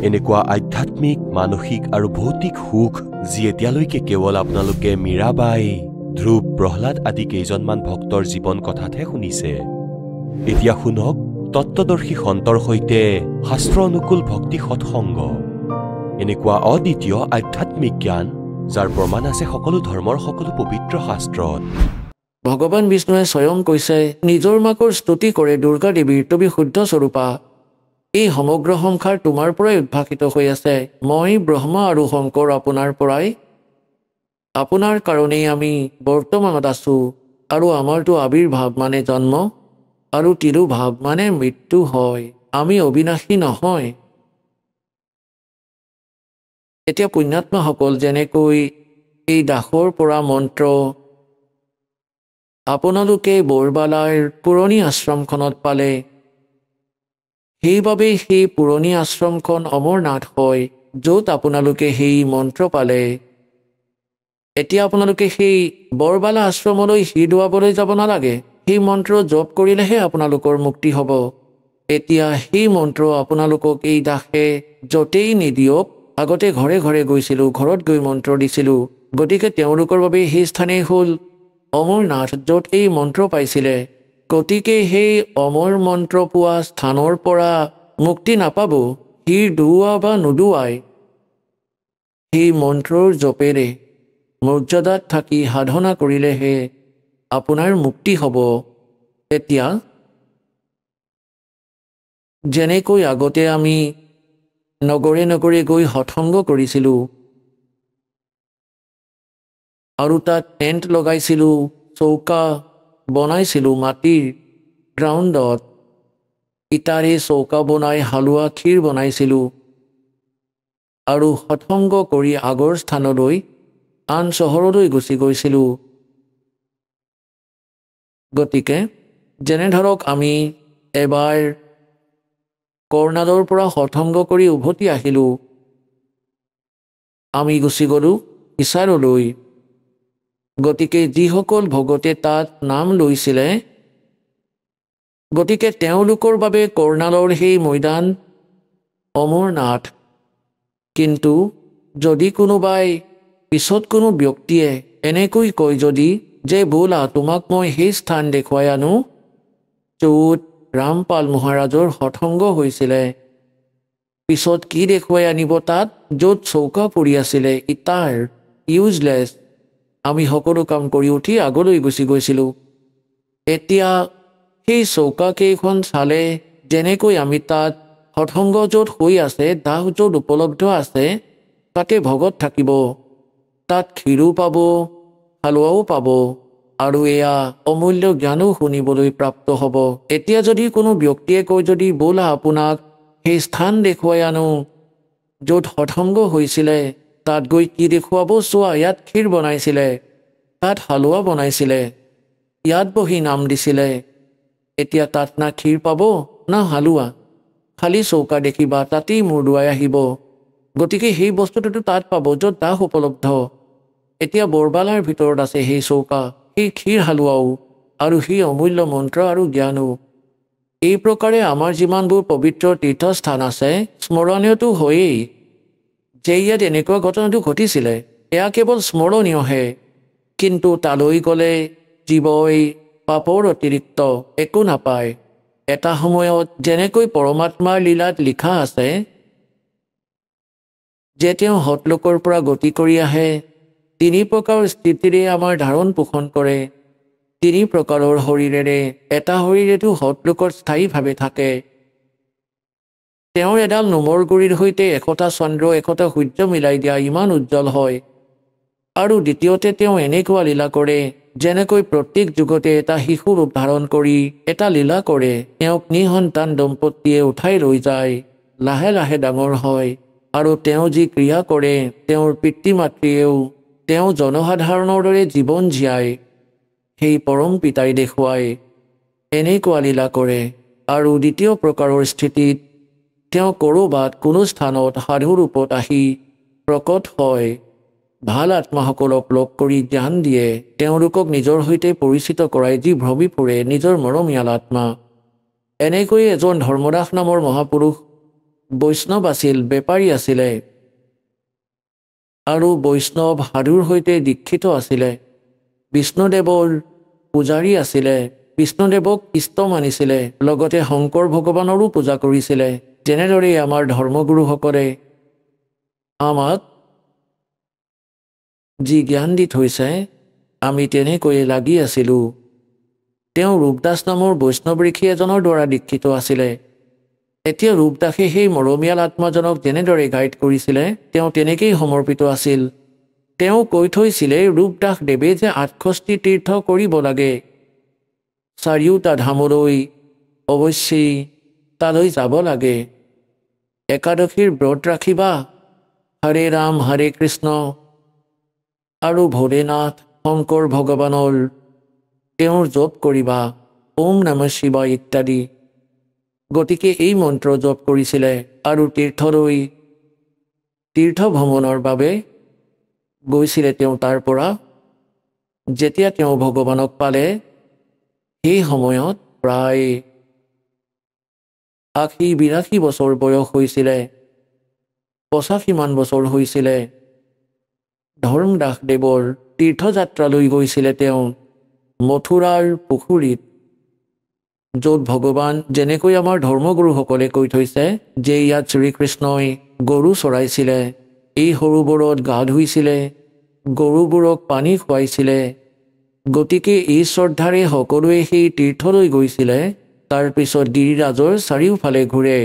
এনেকুৱা আধ্যাত্মিক মানসিক আৰু ভৌতিক সুখ যি এতিয়ালৈকে কেৱল আপোনালোকে মীৰাবাই ধ্ৰুৱ প্ৰহ্লাদ আদি কেইজনমান ভক্তৰ জীৱন কথাতহে শুনিছে এতিয়া শুনক তত্ত্বদৰ্শী সন্তৰ সৈতে শাস্ত্ৰ অনুকূল ভক্তি সৎসংগ এনেকুৱা অদ্বিতীয় আধ্যাত্মিক জ্ঞান যাৰ প্ৰমাণ আছে সকলো ধৰ্মৰ সকলো পবিত্ৰ শাস্ত্ৰত ভগৱান বিষ্ণুৱে স্বয়ং কৈছে নিজৰ মাকৰ স্তুতি কৰে দুৰ্গা দেৱীৰ তুমি শুদ্ধ স্বৰূপা এই সমগ্ৰ সংসাৰ তোমাৰ পৰাই উদ্ভাসিত হৈ আছে মই ব্ৰহ্মা আৰু শংকৰ আপোনাৰ কাৰণেই আমি বৰ্তমানত আছো আৰু আমাৰতো আবিৰ্ভাৱ মানে জন্ম আৰু তিৰুভাৱ মানে মৃত্যু হয় আমি অবিনাশী নহয় এতিয়া পুণ্যাত্মাসকল যেনেকৈ এই দাসৰ পৰা মন্ত্ৰ আপোনালোকে বৰবালাৰ পুৰণি আশ্ৰমখনত পালে সেইবাবে সেই পুৰণি আশ্ৰমখন অমৰনাথ হয় য'ত আপোনালোকে সেই মন্ত্ৰ পালে এতিয়া আপোনালোকে সেই বৰবালা আশ্ৰমলৈ শিৰ দোৱাবলৈ যাব নালাগে সেই মন্ত্ৰ জপ কৰিলেহে আপোনালোকৰ মুক্তি হ'ব এতিয়া সেই মন্ত্ৰ আপোনালোকক এই দাসে য'তেই নিদিয়ক আগতে ঘৰে ঘৰে গৈছিলোঁ ঘৰত গৈ মন্ত্ৰ দিছিলোঁ গতিকে তেওঁলোকৰ বাবে সেই স্থানেই হ'ল অমৰনাথ য'ত এই মন্ত্ৰ পাইছিলে গতিকে সেই অমৰ মন্ত্ৰ পোৱা স্থানৰ পৰা মুক্তি নাপাব শিৰ দোৱা বা নোদোৱাই সেই মন্ত্ৰৰ জপেৰে মৰ্যাদাত থাকি সাধনা কৰিলেহে আপোনাৰ মুক্তি হ'ব এতিয়া যেনেকৈ আগতে আমি নগৰে নগৰে গৈ সৎসংগ কৰিছিলোঁ আৰু তাত টেণ্ট লগাইছিলোঁ চৌকা বনাইছিলোঁ মাটিৰ গ্ৰাউণ্ডত ইটাৰে চৌকা বনাই হালোৱা ক্ষীৰ বনাইছিলোঁ আৰু সৎসংগ কৰি আগৰ স্থানলৈ আন চহৰলৈ গুচি গৈছিলোঁ গতিকে যেনে ধৰক আমি এবাৰ কৰ্ণালৰ পৰা সৎসংগ কৰি উভতি আহিলোঁ আমি গুচি গ'লোঁ ইছাৰলৈ গতিকে যিসকল ভকতে তাত নাম লৈছিলে গতিকে তেওঁলোকৰ বাবে কৰ্ণালৰ সেই মৈদান অমৰনাথ কিন্তু যদি কোনোবাই পিছত কোনো ব্যক্তিয়ে এনেকৈ কয় যদি যে বোলা তোমাক মই সেই স্থান দেখুৱাই আনো য'ত ৰামপাল মহাৰাজৰ সৎসংগ হৈছিলে পিছত কি দেখুৱাই আনিব তাত য'ত চৌকা পৰি আছিলে ইটাৰ ইউজলেছ আমি সকলো কাম কৰি উঠি আগলৈ গুচি গৈছিলোঁ এতিয়া সেই চৌকাকেইখন চালে যেনেকৈ আমি তাত সৎসংগ য'ত হৈ আছে, দাহ য'ত উপলব্ধ আছে, তাতে ভগত থাকিব। তাত ক্ষীৰো পাব, হালোৱাও পাব, আৰু এয়া অমূল্য জ্ঞানো শুনিবলৈ প্ৰাপ্ত হ'ব। এতিয়া যদি কোনো ব্যক্তিয়ে কয়, যদি ব'লা আপোনাক সেই স্থান দেখুৱাই আনো য'ত সৎসংগ হৈছিলে, তাত গৈ কি দেখুৱাব, চোৱা ইয়াত ক্ষীৰ বনাইছিলে, তাত হালোৱা বনাইছিলে, ইয়াত বহি নাম দিছিলে। এতিয়া তাত না ক্ষীৰ পাব না হালোৱা, খালী চৌকা দেখিবা, তাতেই মূৰদুৱাই আহিব। গতিকে সেই বস্তুটোতো তাত পাব য'ত দাহ উপলব্ধ। এতিয়া বৰবালাৰ ভিতৰত আছে সেই চৌকা, সেই ক্ষীৰ হালোৱাও, আৰু সেই অমূল্য মন্ত্ৰ আৰু জ্ঞানো। এই প্ৰকাৰে আমাৰ যিমানবোৰ পবিত্ৰ তীৰ্থস্থান আছে, স্মৰণীয়তো হয়েই যে ইয়াত এনেকুৱা ঘটনাটো ঘটিছিলে। এয়া কেৱল স্মৰণীয়হে, কিন্তু তালৈ গ'লে জীৱই পাপৰ অতিৰিক্ত একো নাপায়। এটা সময়ত যেনেকৈ পৰমাত্মাৰ লীলাত লিখা আছে যে তেওঁ সৎলোকৰ পৰা গতি কৰি আহে, 3 প্ৰকাৰ স্থিতিৰে আমাৰ ধাৰণ পোষণ কৰে, 3 প্ৰকাৰৰ শৰীৰেৰে। এটা শৰীৰেতো সৎলোকত স্থায়ীভাৱে থাকে। তেওঁৰ এডাল নোমৰ গুৰিৰ সৈতে 100টা চন্দ্ৰ 100টা সূৰ্য মিলাই দিয়া ইমান উজ্জ্বল হয়। আৰু দ্বিতীয়তে তেওঁ এনেকুৱা লীলা কৰে, যেনেকৈ প্ৰত্যেক যুগতে এটা শিশু ৰূপ ধাৰণ কৰি এটা লীলা কৰে। তেওঁক নিঃসন্তান দম্পতীয়ে উঠাই লৈ যায়, লাহে লাহে ডাঙৰ হয়, আৰু তেওঁ যি ক্ৰিয়া কৰে, তেওঁৰ পিতৃ মাতৃয়েও তেওঁ জনসাধাৰণৰ দৰে জীৱন জীয়াই সেই পৰম পিতাই দেখুৱাই এনেকুৱা লীলা কৰে। আৰু দ্বিতীয় প্ৰকাৰৰ স্থিতিত তেওঁ ক'ৰবাত কোনো স্থানত সাধু ৰূপত আহি প্ৰকট হয়, ভাল আত্মাসকলক লগ কৰি জ্ঞান দিয়ে, তেওঁলোকক নিজৰ সৈতে পৰিচিত কৰাই, যি ভ্ৰমি ফুৰে নিজৰ মৰমীয়াল আত্মা। এনেকৈয়ে এজন ধৰ্মদাস নামৰ মহাপুৰুষ বৈষ্ণৱ আছিল, বেপাৰী আছিলে, আৰু বৈষ্ণৱ সাধুৰ সৈতে দীক্ষিত আছিলে। বিষ্ণুদেৱৰ পূজাৰী আছিলে, বিষ্ণুদেৱক ইষ্ট মানিছিলে, লগতে শংকৰ ভগৱানৰো পূজা কৰিছিলে। যেনেদৰে আমাৰ ধৰ্মগুৰুসকলে আমাক যি জ্ঞান দি থৈছে, আমি তেনেকৈয়ে লাগি আছিলোঁ। তেওঁ ৰূপদাস নামৰ বৈষ্ণৱ ঋষি এজনৰ দ্বাৰা দীক্ষিত আছিলে। এতিয়া ৰূপদাসে সেই মৰমীয়াল আত্মাজনক যেনেদৰে গাইড কৰিছিলে, তেওঁ তেনেকেই সমৰ্পিত আছিল। তেওঁ কৈ থৈছিলে, ৰূপদাস দেৱে যে 68 তীৰ্থ কৰিব লাগে, 4টা ধামলৈ অৱশ্যেই তালৈ যাব লাগে। একাদশীৰ ব্ৰত ৰাখিবা, হৰে ৰাম হৰে কৃষ্ণ আৰু ভোলেনাথ শংকৰ ভগৱানৰ তেওঁৰ জপ কৰিবা, ওম নমঃ শিৱায় ইত্যাদি। গতিকে এই মন্ত্ৰ জপ কৰিছিলে আৰু তীৰ্থলৈ তীৰ্থ ভ্ৰমণৰ বাবে গৈছিলে তেওঁ। তাৰ পৰা যেতিয়া তেওঁ ভগৱানক পালে, সেই সময়ত প্ৰায় 80-82 বছৰ বয়স হৈছিলে, 85মান বছৰ হৈছিলে। ধৰ্মদাসদেৱৰ তীৰ্থযাত্ৰালৈ গৈছিলে তেওঁ মথুৰাৰ পুখুৰীত, য'ত ভগৱান, যেনেকৈ আমাৰ ধৰ্মগুৰুসকলে কৈ থৈছে যে ইয়াত শ্ৰীকৃষ্ণই গৰু চৰাইছিলে, এই সৰোবৰত গা ধুইছিলে, গৰুবোৰক পানী খুৱাইছিলে। গতিকে এই শ্ৰদ্ধাৰে সকলোৱে সেই তীৰ্থলৈ গৈছিলে। তাৰপিছত গিৰিৰাজৰ চাৰিওফালে ঘূৰে।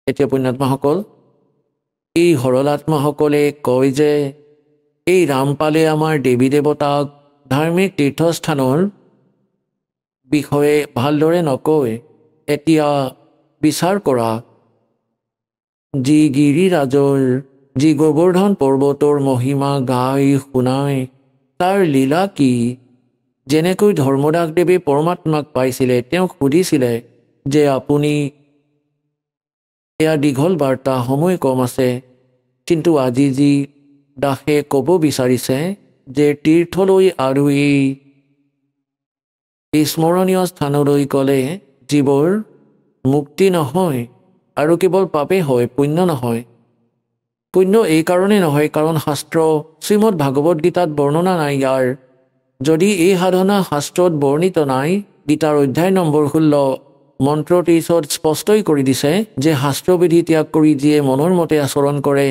এতিয়া পুণ্যাত্মাসকল, এই সৰলাত্মাসকলে কয় যে এই ৰামপালে আমাৰ দেৱী দেৱতাক ধাৰ্মিক তীৰ্থস্থানৰ বিষয়ে ভালদৰে নকয়। এতিয়া বিচাৰ কৰা, যি গিৰিৰাজৰ, যি গোবৰ্ধন পৰ্বতৰ মহিমা গাই শুনাই, তাৰ লীলা কি? যেনেকৈ ধৰ্মদাসদেৱে পৰমাত্মাক পাইছিলে, তেওঁক সুধিছিলে যে আপুনি, এয়া দীঘল বাৰ্তা, সময় কম আছে, কিন্তু আজি যি দাসে ক'ব বিচাৰিছে যে তীৰ্থলৈ আৰু এই স্মৰণীয় স্থানলৈ গ'লে জীৱৰ মুক্তি নহয়, আৰু কেৱল পাপে হয়, পুণ্য নহয়। পুণ্য এই কাৰণে নহয় কাৰণ শাস্ত্ৰ শ্ৰীমদ ভাগৱত গীতাত বৰ্ণনা নাই ইয়াৰ। যদি এই সাধনা শাস্ত্ৰত বৰ্ণিত নাই, গীতাৰ অধ্যায় নম্বৰ 16 মন্ত্ৰ 23 স্পষ্টই কৰি দিছে যে শাস্ত্ৰবিধি ত্যাগ কৰি যিয়ে মনৰ মতে আচৰণ কৰে,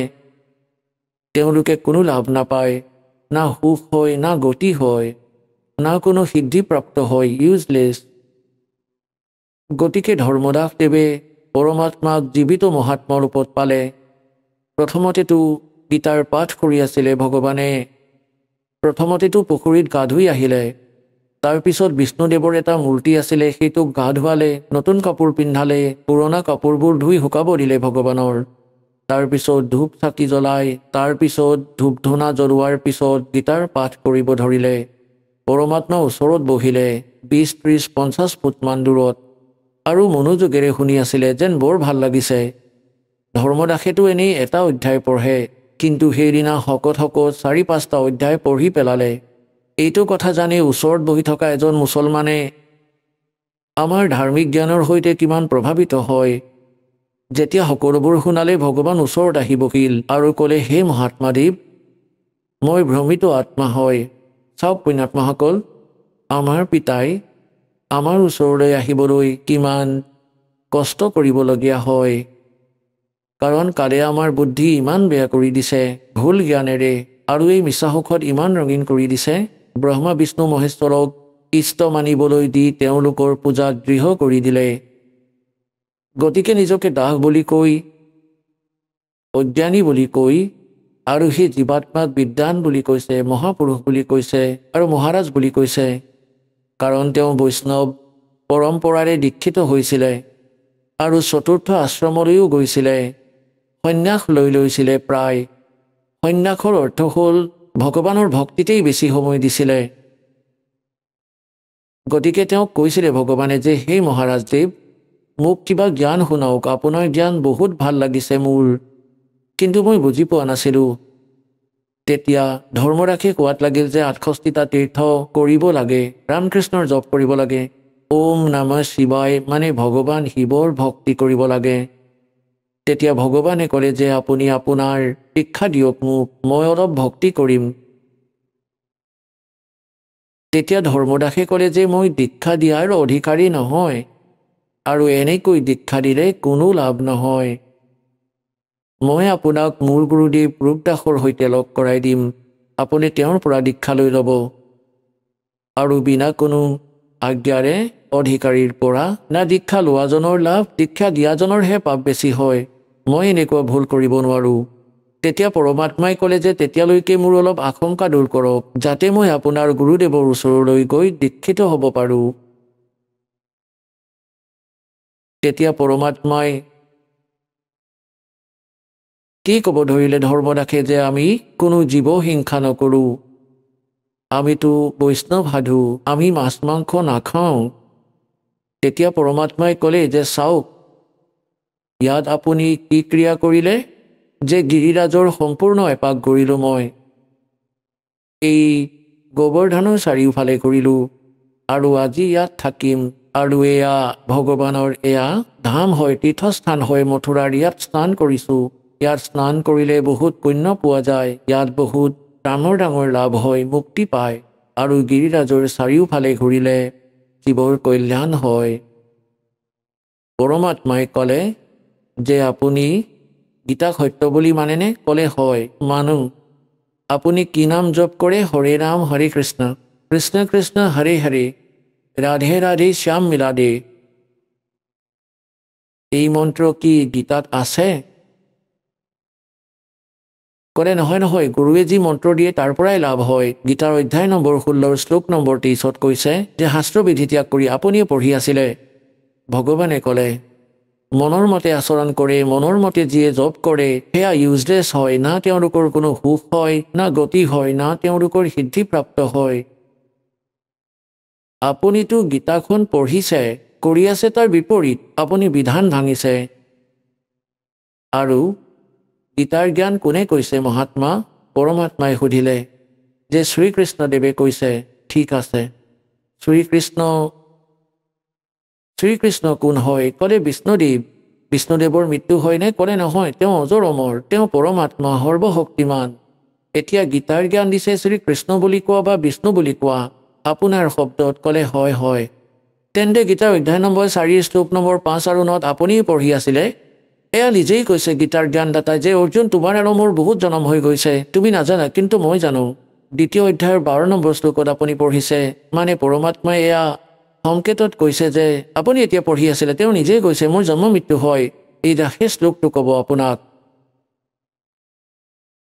তেওঁলোকে কোনো লাভ নাপায়, না সুখ হয়, না গতি হয়, না কোনো সিদ্ধিপ্ৰাপ্ত হয়, ইউজলেছ। গতিকে ধৰ্মদাসদেৱে পৰমাত্মাক জীৱিত মহাত্মা ৰূপত পালে। প্ৰথমতেতো গীতাৰ পাঠ কৰি আছিলে ভগৱানে। প্ৰথমতেতো পুখুৰীত গা ধুই আহিলে। তাৰপিছত বিষ্ণুদেৱৰ এটা মূৰ্তি আছিলে, সেইটোক গা ধুৱালে, নতুন কাপোৰ পিন্ধালে, পুৰণা কাপোৰবোৰ ধুই শুকাব দিলে ভগৱানৰ। তাৰপিছত ধূপ চাকি জ্বলাই, তাৰপিছত ধূপ ধূনা জ্বলোৱাৰ পিছত গীতাৰ পাঠ কৰিব ধৰিলে। পৰমাত্মা ওচৰত বহিলে 20-30-50 ফুটমান দূৰত আৰু মনোযোগেৰে শুনি আছিলে, যেন বৰ ভাল লাগিছে। ধৰ্মদাসেতো এনেই এটা অধ্যায় পঢ়ে, কিন্তু সেইদিনা শকত 4-5টা অধ্যায় পঢ়ি পেলালে। এইটো কথা জানি ওচৰত বহি থকা এজন মুছলমানে আমাৰ ধাৰ্মিক জ্ঞানৰ সৈতে কিমান প্ৰভাৱিত হয়। যেতিয়া সকলোবোৰ শুনালে ভগৱান ওচৰত আহি বহিল আৰু ক'লে, হে মহাত্মাদেৱ, মই ভ্ৰমিত আত্মা হয়। চাওক পুণ্যাত্মাসকল, আমাৰ পিতাই আমাৰ ওচৰলৈ আহিবলৈ কিমান কষ্ট কৰিবলগীয়া হয়, কাৰণ কালে আমাৰ বুদ্ধি ইমান বেয়া কৰি দিছে ভুল জ্ঞানেৰে, আৰু এই মিছাসুখত ইমান ৰঙীন কৰি দিছে। ব্ৰহ্মা বিষ্ণু মহেশ্বৰক ইষ্ট মানিবলৈ দি তেওঁলোকৰ পূজাত দৃঢ় কৰি দিলে। গতিকে নিজকে দাস বুলি কৈ, অজ্ঞানী বুলি কৈ, আৰু সেই জীৱাত্মাক বিদ্বান বুলি কৈছে, মহাপুৰুষ বুলি কৈছে আৰু মহাৰাজ বুলি কৈছে, কাৰণ তেওঁ বৈষ্ণৱ পৰম্পৰাৰে দীক্ষিত হৈছিলে আৰু চতুৰ্থ আশ্ৰমলৈও গৈছিলে, সন্ন্যাস লৈছিলে। প্ৰায় সন্ন্যাসৰ অৰ্থ হ'ল ভগৱানৰ ভক্তিতেই বেছি সময় দিছিলে। গতিকে তেওঁক কৈছিলে ভগৱানে যে, হে মহাৰাজদেৱ, মোক কিবা জ্ঞান শুনাওক, আপোনাৰ জ্ঞান বহুত ভাল লাগিছে মোৰ, কিন্তু মই বুজি পোৱা নাছিলোঁ। তেতিয়া ধৰ্মদাসে কোৱাত লাগিল যে 68টা তীৰ্থ কৰিব লাগে, ৰামকৃষ্ণৰ জপ কৰিব লাগে, ওম নমঃ শিৱায় মানে ভগৱান শিৱৰ ভক্তি কৰিব লাগে। তেতিয়া ভগৱানে ক'লে যে, আপুনি আপোনাৰ দীক্ষা দিয়ক মোক, মই অলপ ভক্তি কৰিম। তেতিয়া ধৰ্মদাসে ক'লে যে, মই দীক্ষা দিয়াৰ অধিকাৰী নহয়, আৰু এনেকৈ দীক্ষা দিলে কোনো লাভ নহয়। মই আপোনাক মোৰ গুৰুদেৱ ৰূপদাসৰ সৈতে লগ কৰাই দিম, আপুনি তেওঁৰ পৰা দীক্ষা লৈ ল'ব, আৰু বিনা কোনো আজ্ঞাৰে অধিকাৰীৰ পৰা না দীক্ষা লোৱাজনৰ লাভ, দীক্ষা দিয়াজনৰহে পাপ বেছি হয়। মই এনেকুৱা ভুল কৰিব নোৱাৰোঁ। তেতিয়া পৰমাত্মাই ক'লে যে, তেতিয়ালৈকে মোৰ অলপ আশংকা দূৰ কৰক, যাতে মই আপোনাৰ গুৰুদেৱৰ ওচৰলৈ গৈ দীক্ষিত হ'ব পাৰোঁ। তেতিয়া পৰমাত্মাই কি ক'ব ধৰিলে ধৰ্মদাসে যে, আমি কোনো জীৱ হিংসা নকৰোঁ, আমিতো বৈষ্ণৱ সাধু, আমি মাছ মাংস নাখাওঁ। তেতিয়া পৰমাত্মাই ক'লে যে, চাওক, ইয়াত আপুনি কি ক্ৰিয়া কৰিলে যে গিৰিৰাজৰ সম্পূৰ্ণ এপাক কৰিলোঁ মই, এই গোবৰ্ধনৰ চাৰিওফালে কৰিলোঁ, আৰু আজি ইয়াত থাকিম, আৰু এয়া ভগৱানৰ এয়া ধাম হয়, তীৰ্থস্থান হয় মথুৰাৰ, ইয়াত স্নান কৰিছোঁ। ইয়াত স্নান কৰিলে বহুত পুণ্য পোৱা যায়, ইয়াত বহুত ডাঙৰ ডাঙৰ লাভ হয়, মুক্তি পায়, আৰু গিৰিৰাজৰ চাৰিওফালে ঘূৰিলে জীৱৰ কল্যাণ হয়। পৰমাত্মাই ক'লে যে, আপুনি গীতাক সত্য বুলি মানেনে? ক'লে, হয় মানো। আপুনি কি নাম জপ কৰে? হৰে ৰাম হৰে কৃষ্ণ, কৃষ্ণ কৃষ্ণ হৰে হৰে, ৰাধে ৰাধে শ্যাম মিলাদে। এই মন্ত্ৰ কি গীতাত আছে? ক'লে, নহয় নহয়, গুৰুৱে যি মন্ত্ৰ দিয়ে তাৰ পৰাই লাভ হয়। গীতাৰ অধ্যায় নম্বৰ 16 শ্লোক নম্বৰ 23 কৈছে যে, শাস্ত্ৰবিধি ত্যাগ কৰি আপুনিও পঢ়ি আছিলে। ভগৱানে ক'লে, মনৰ মতে আচৰণ কৰে, মনৰ মতে যিয়ে জপ কৰে সেয়া ইউজলেছ হয়, না তেওঁলোকৰ কোনো সুখ হয়, না গতি হয়, না তেওঁলোকৰ সিদ্ধিপ্ৰাপ্ত হয়। আপুনিতো গীতাখন পঢ়িছে, কৰি আছে তাৰ বিপৰীত, আপুনি বিধান ভাঙিছে। আৰু গীতাৰ জ্ঞান কোনে কৈছে মহাত্মা? পৰমাত্মাই সুধিলে যে, শ্ৰীকৃষ্ণদেৱে কৈছে। ঠিক আছে, শ্ৰীকৃষ্ণ কোন হয়? ক'লে, বিষ্ণুদেৱ। বিষ্ণুদেৱৰ মৃত্যু হয়নে? ক'লে, নহয়, তেওঁ অজৰ অমৰ, তেওঁ পৰমাত্মা সৰ্বশক্তিমান। এতিয়া গীতাৰ জ্ঞান দিছে শ্ৰীকৃষ্ণ বুলি কোৱা বা বিষ্ণু বুলি কোৱা আপোনাৰ শব্দত। ক'লে, হয় হয়। তেন্তে গীতাৰ অধ্যায় নম্বৰ 4 শ্লোক নম্বৰ 5 আৰু 9 আপুনিও পঢ়ি আছিলে। এয়া নিজেই কৈছে গীতাৰ জ্ঞানদাতাই যে, অৰ্জুন, তোমাৰ আৰু মোৰ বহুত জনম হৈ গৈছে, তুমি নাজানা, কিন্তু মই জানো। দ্বিতীয় অধ্যায়ৰ 12 নম্বৰ শ্লোকত আপুনি পঢ়িছে, মানে পৰমাত্মাই এয়া সংকেতত কৈছে যে আপুনি এতিয়া পঢ়ি আছিলে তেওঁ নিজেই কৈছে মোৰ জন্ম মৃত্যু হয় এই সেই শ্লোকটো ক'ব আপোনাক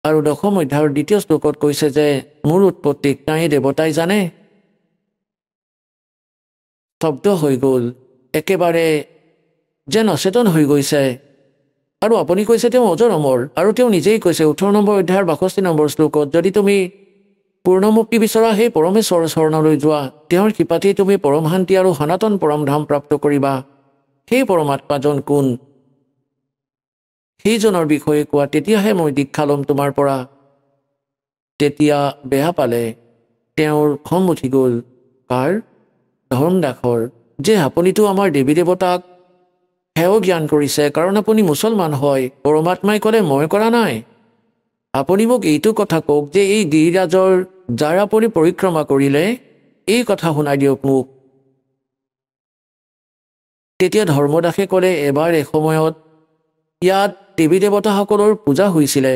আৰু 10ম অধ্যায়ৰ 2য় শ্লোকত কৈছে যে মোৰ উৎপত্তি কাঁই দেৱতাই জানে স্তব্ধ হৈ গ'ল একেবাৰে যেন অচেতন হৈ গৈছে আৰু আপুনি কৈছে তেওঁ অজৰ অমৰ আৰু তেওঁ নিজেই কৈছে 18 নম্বৰ অধ্যায়ৰ 62 নম্বৰ শ্লোকত যদি তুমি পূৰ্ণমুক্তি বিচৰা সেই পৰমেশ্বৰৰ চৰণলৈ যোৱা তেওঁৰ কৃপাতেই তুমি পৰম শান্তি আৰু সনাতন পৰম ধাম প্ৰাপ্ত কৰিবা সেই পৰমাত্মাজন কোন সেইজনৰ বিষয়ে কোৱা তেতিয়াহে মই দীক্ষা ল'ম তোমাৰ পৰা তেতিয়া বেয়া পালে তেওঁৰ খং উঠি গ'ল কাৰ ধৰ্মদাসৰ যে আপুনিতো আমাৰ দেৱী দেৱতাক সেও জ্ঞান কৰিছে কাৰণ আপুনি মুছলমান হয় পৰমাত্মাই ক'লে মই কৰা নাই আপুনি মোক এইটো কথা কওক যে এই গিৰিৰাজৰ যাৰ আপুনি পৰিক্ৰমা কৰিলে এই কথা শুনাই দিয়ক মোক তেতিয়া ধৰ্মদাসে ক'লে এবাৰ এসময়ত ইয়াত দেৱী দেৱতাসকলৰ পূজা হৈছিলে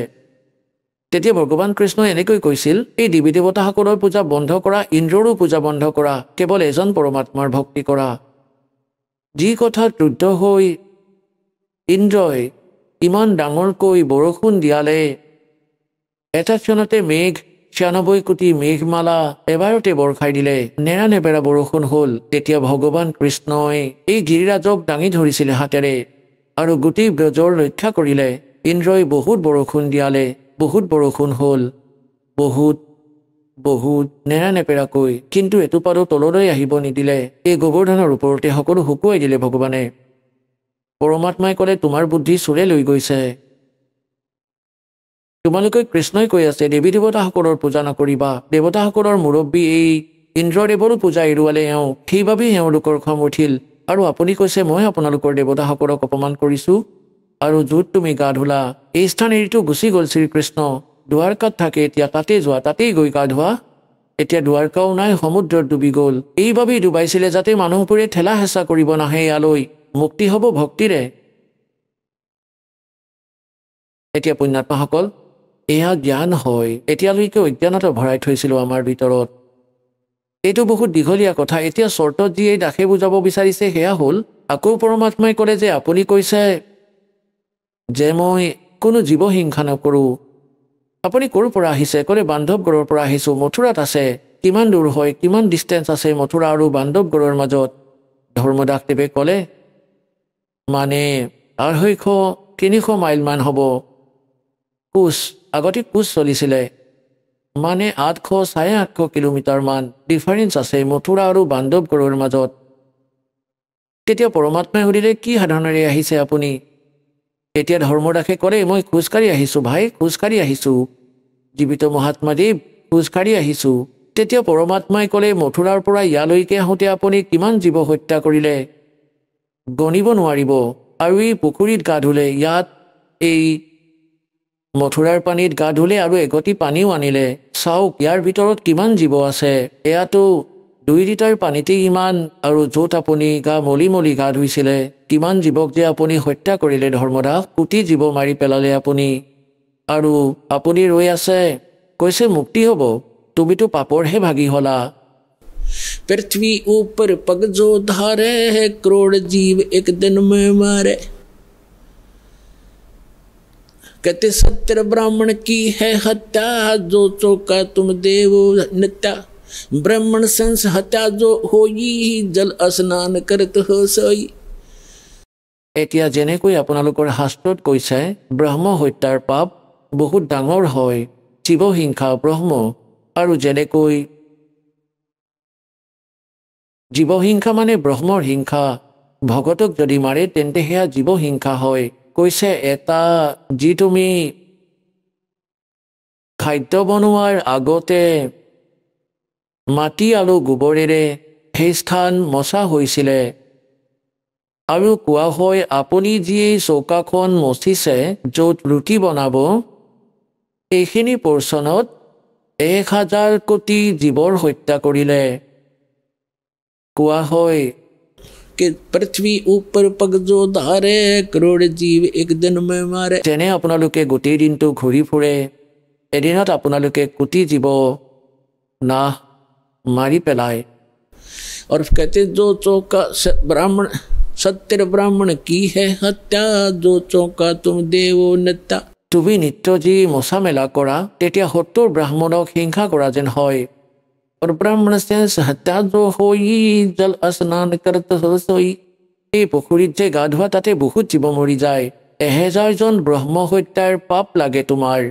তেতিয়া ভগৱান কৃষ্ণই এনেকৈ কৈছিল এই দেৱী দেৱতাসকলৰ পূজা বন্ধ কৰা ইন্দ্ৰৰো পূজা বন্ধ কৰা কেৱল এজন পৰমাত্মাৰ ভক্তি কৰা যি কথাত ক্ৰুদ্ধ হৈ ইন্দ্ৰই ইমান ডাঙৰকৈ বৰষুণ দিয়ালে এটা ক্ষণতে মেঘ 96 কোটি মেঘমালা এবাৰতে বৰষাই দিলে নেৰানেপেৰা বৰষুণ হ'ল তেতিয়া ভগৱান কৃষ্ণই এই গিৰিৰাজক দাঙি ধৰিছিলে হাতেৰে আৰু গোটেই ব্ৰজৰ ৰক্ষা কৰিলে ইন্দ্ৰই বহুত বৰষুণ দিয়ালে বহুত বৰষুণ হ'ল বহুত নেৰানেপেৰাকৈ কিন্তু এটোপাৰো তললৈ আহিব নিদিলে এই গোবৰ্ধনৰ ওপৰতে সকলো শুকুৱাই দিলে ভগৱানে পৰমাত্মাই ক'লে তোমাৰ বুদ্ধি চোৰে লৈ গৈছে তোমালোকে কৃষ্ণই কৈ আছে দেৱী দেৱতাসকলৰ পূজা নকৰিবা দেৱতাসকলৰ মুৰব্বী এই ইন্দ্ৰদেৱৰো পূজা এৰুৱালে এওঁ সেইবাবেই এওঁলোকৰ খং উঠিল আৰু আপুনি কৈছে মই আপোনালোকৰ দেৱতাসকলক অপমান কৰিছো আৰু য'ত তুমি গা ধুলা এই স্থান এৰিটো গুচি গ'ল শ্ৰীকৃষ্ণ দুৱাৰকাত থাকে এতিয়া তাতে যোৱা তাতেই গৈ গা ধোৱা এতিয়া দুৱাৰকাও নাই সমুদ্ৰত ডুবি গ'ল এইবাবেই ডুবাইছিলে যাতে মানুহবোৰে ঠেলা হেঁচা কৰিব নাহে ইয়ালৈ মুক্তি হ'ব ভক্তিৰে এতিয়া পুণ্যাত্মাসকল এয়া জ্ঞান হয় এতিয়ালৈকে অজ্ঞানতা ভৰাই থৈছিলোঁ আমাৰ ভিতৰত এইটো বহুত দীঘলীয়া কথা এতিয়া চৰ্তত যি এই দাসে বুজাব বিচাৰিছে সেয়া হ'ল আকৌ পৰমাত্মাই ক'লে যে আপুনি কৈছে যে মই কোনো জীৱ হিংসা নকৰোঁ আপুনি ক'ৰ পৰা আহিছে ক'লে বান্ধৱগড়ৰ পৰা আহিছোঁ মথুৰাত আছে কিমান দূৰ হয় কিমান ডিষ্টেঞ্চ আছে মথুৰা আৰু বান্ধৱগড়ৰ মাজত ধৰ্মদাসদেৱে ক'লে মানে 250-300 মাইলমান হ'ব কোচ আগতে কোচ চলিছিলে মানে 800-850 কিলোমিটাৰমান ডিফাৰেঞ্চ আছে মথুৰা আৰু বান্ধৱগড়ৰ মাজত তেতিয়া পৰমাত্মাই সুধিলে কি সাধনেৰে আহিছে আপুনি এতিয়া ধৰ্মদাসে ক'লে মই খোজকাঢ়ি আহিছোঁ ভাই খোজকাঢ়ি আহিছোঁ জীৱিত মহাত্মাদেৱ খোজকাঢ়ি আহিছোঁ তেতিয়া পৰমাত্মাই ক'লে মথুৰাৰ পৰা ইয়ালৈকে আহোঁতে আপুনি কিমান জীৱ হত্যা কৰিলে গণিব নোৱাৰিব আৰু এই পুখুৰীত গা ধুলে ইয়াত এই মথুৰাৰ পানীত গা ধুলে আৰু এগতি পানীও আনিলে চাওক ইয়াৰ ভিতৰত কিমান জীৱ আছে এয়াতো 2 লিটাৰ পানীতেই ইমান আৰু য'ত আপুনি মলি গা ধুইছিলে কিমান জীৱক যে আপুনি হত্যা কৰিলে ধৰ্মদাস কোটি জীৱ মাৰি পেলালে আপুনি আৰু আপুনি ৰৈ আছে কৈছে মুক্তি হ'ব তুমিতো পাপৰহে ভাগি হলা पृथ्वी ऊपर पग जो धारे है करोड़ जीव एक दिन में मारे कहते सत्तर ब्राह्मण की है हत्या जो चौका तुम देव नित्या ब्राह्मण संस हत्या जो होई जल स्नान करत हो सोई এতিয়া যেনেকৈ আপোনালোকৰ শাস্ত্ৰত কৈছে ব্ৰহ্ম হত্যাৰ পাপ বহুত ডাঙৰ হয় জীৱ হিংসা ব্ৰহ্ম আৰু যেনেকৈ জীৱ হিংসা মানে ব্ৰহ্মৰ হিংসা ভগতক যদি মাৰে তেন্তে সেয়া জীৱ হিংসা হয় কৈছে এটা যি তুমি খাদ্য বনোৱাৰ আগতে মাটি আৰু গোবৰেৰে সেই স্থান মচা হৈছিলে আৰু কোৱা হয় আপুনি যি এই চৌকাখন মচিছে য'ত ৰুটি বনাব এইখিনি পৰ্চনত 1000 কোটি জীৱৰ হত্যা কৰিলে কোৱা হয় कि पृथ्वी ऊपर पग जो धारे करोड़ जीव एक दिन में मारे যেনে আপোনালোকে গোটেই দিনটো ঘূৰি ফুৰে এদিনত আপোনালোকে কোটি জীৱ নাহ মাৰি পেলায় और कहते जो चौका ब्राह्मण सत्य ब्राह्मण की है हत्या जो चौका तुम देवो नत्या। তুমি নিত্য যি মচা মেলা কৰা তেতিয়া 70 ব্ৰাহ্মণক হিংসা কৰা যেন হয়। और ब्राह्मण से हत्या जो होई जल स्नान करत सोई। এই পুখুৰীত যে গা ধোৱা তাতে বহুত জীৱ মৰি যায়। 1000জন ব্ৰহ্ম হত্যাৰ পাপ লাগে তোমাৰ।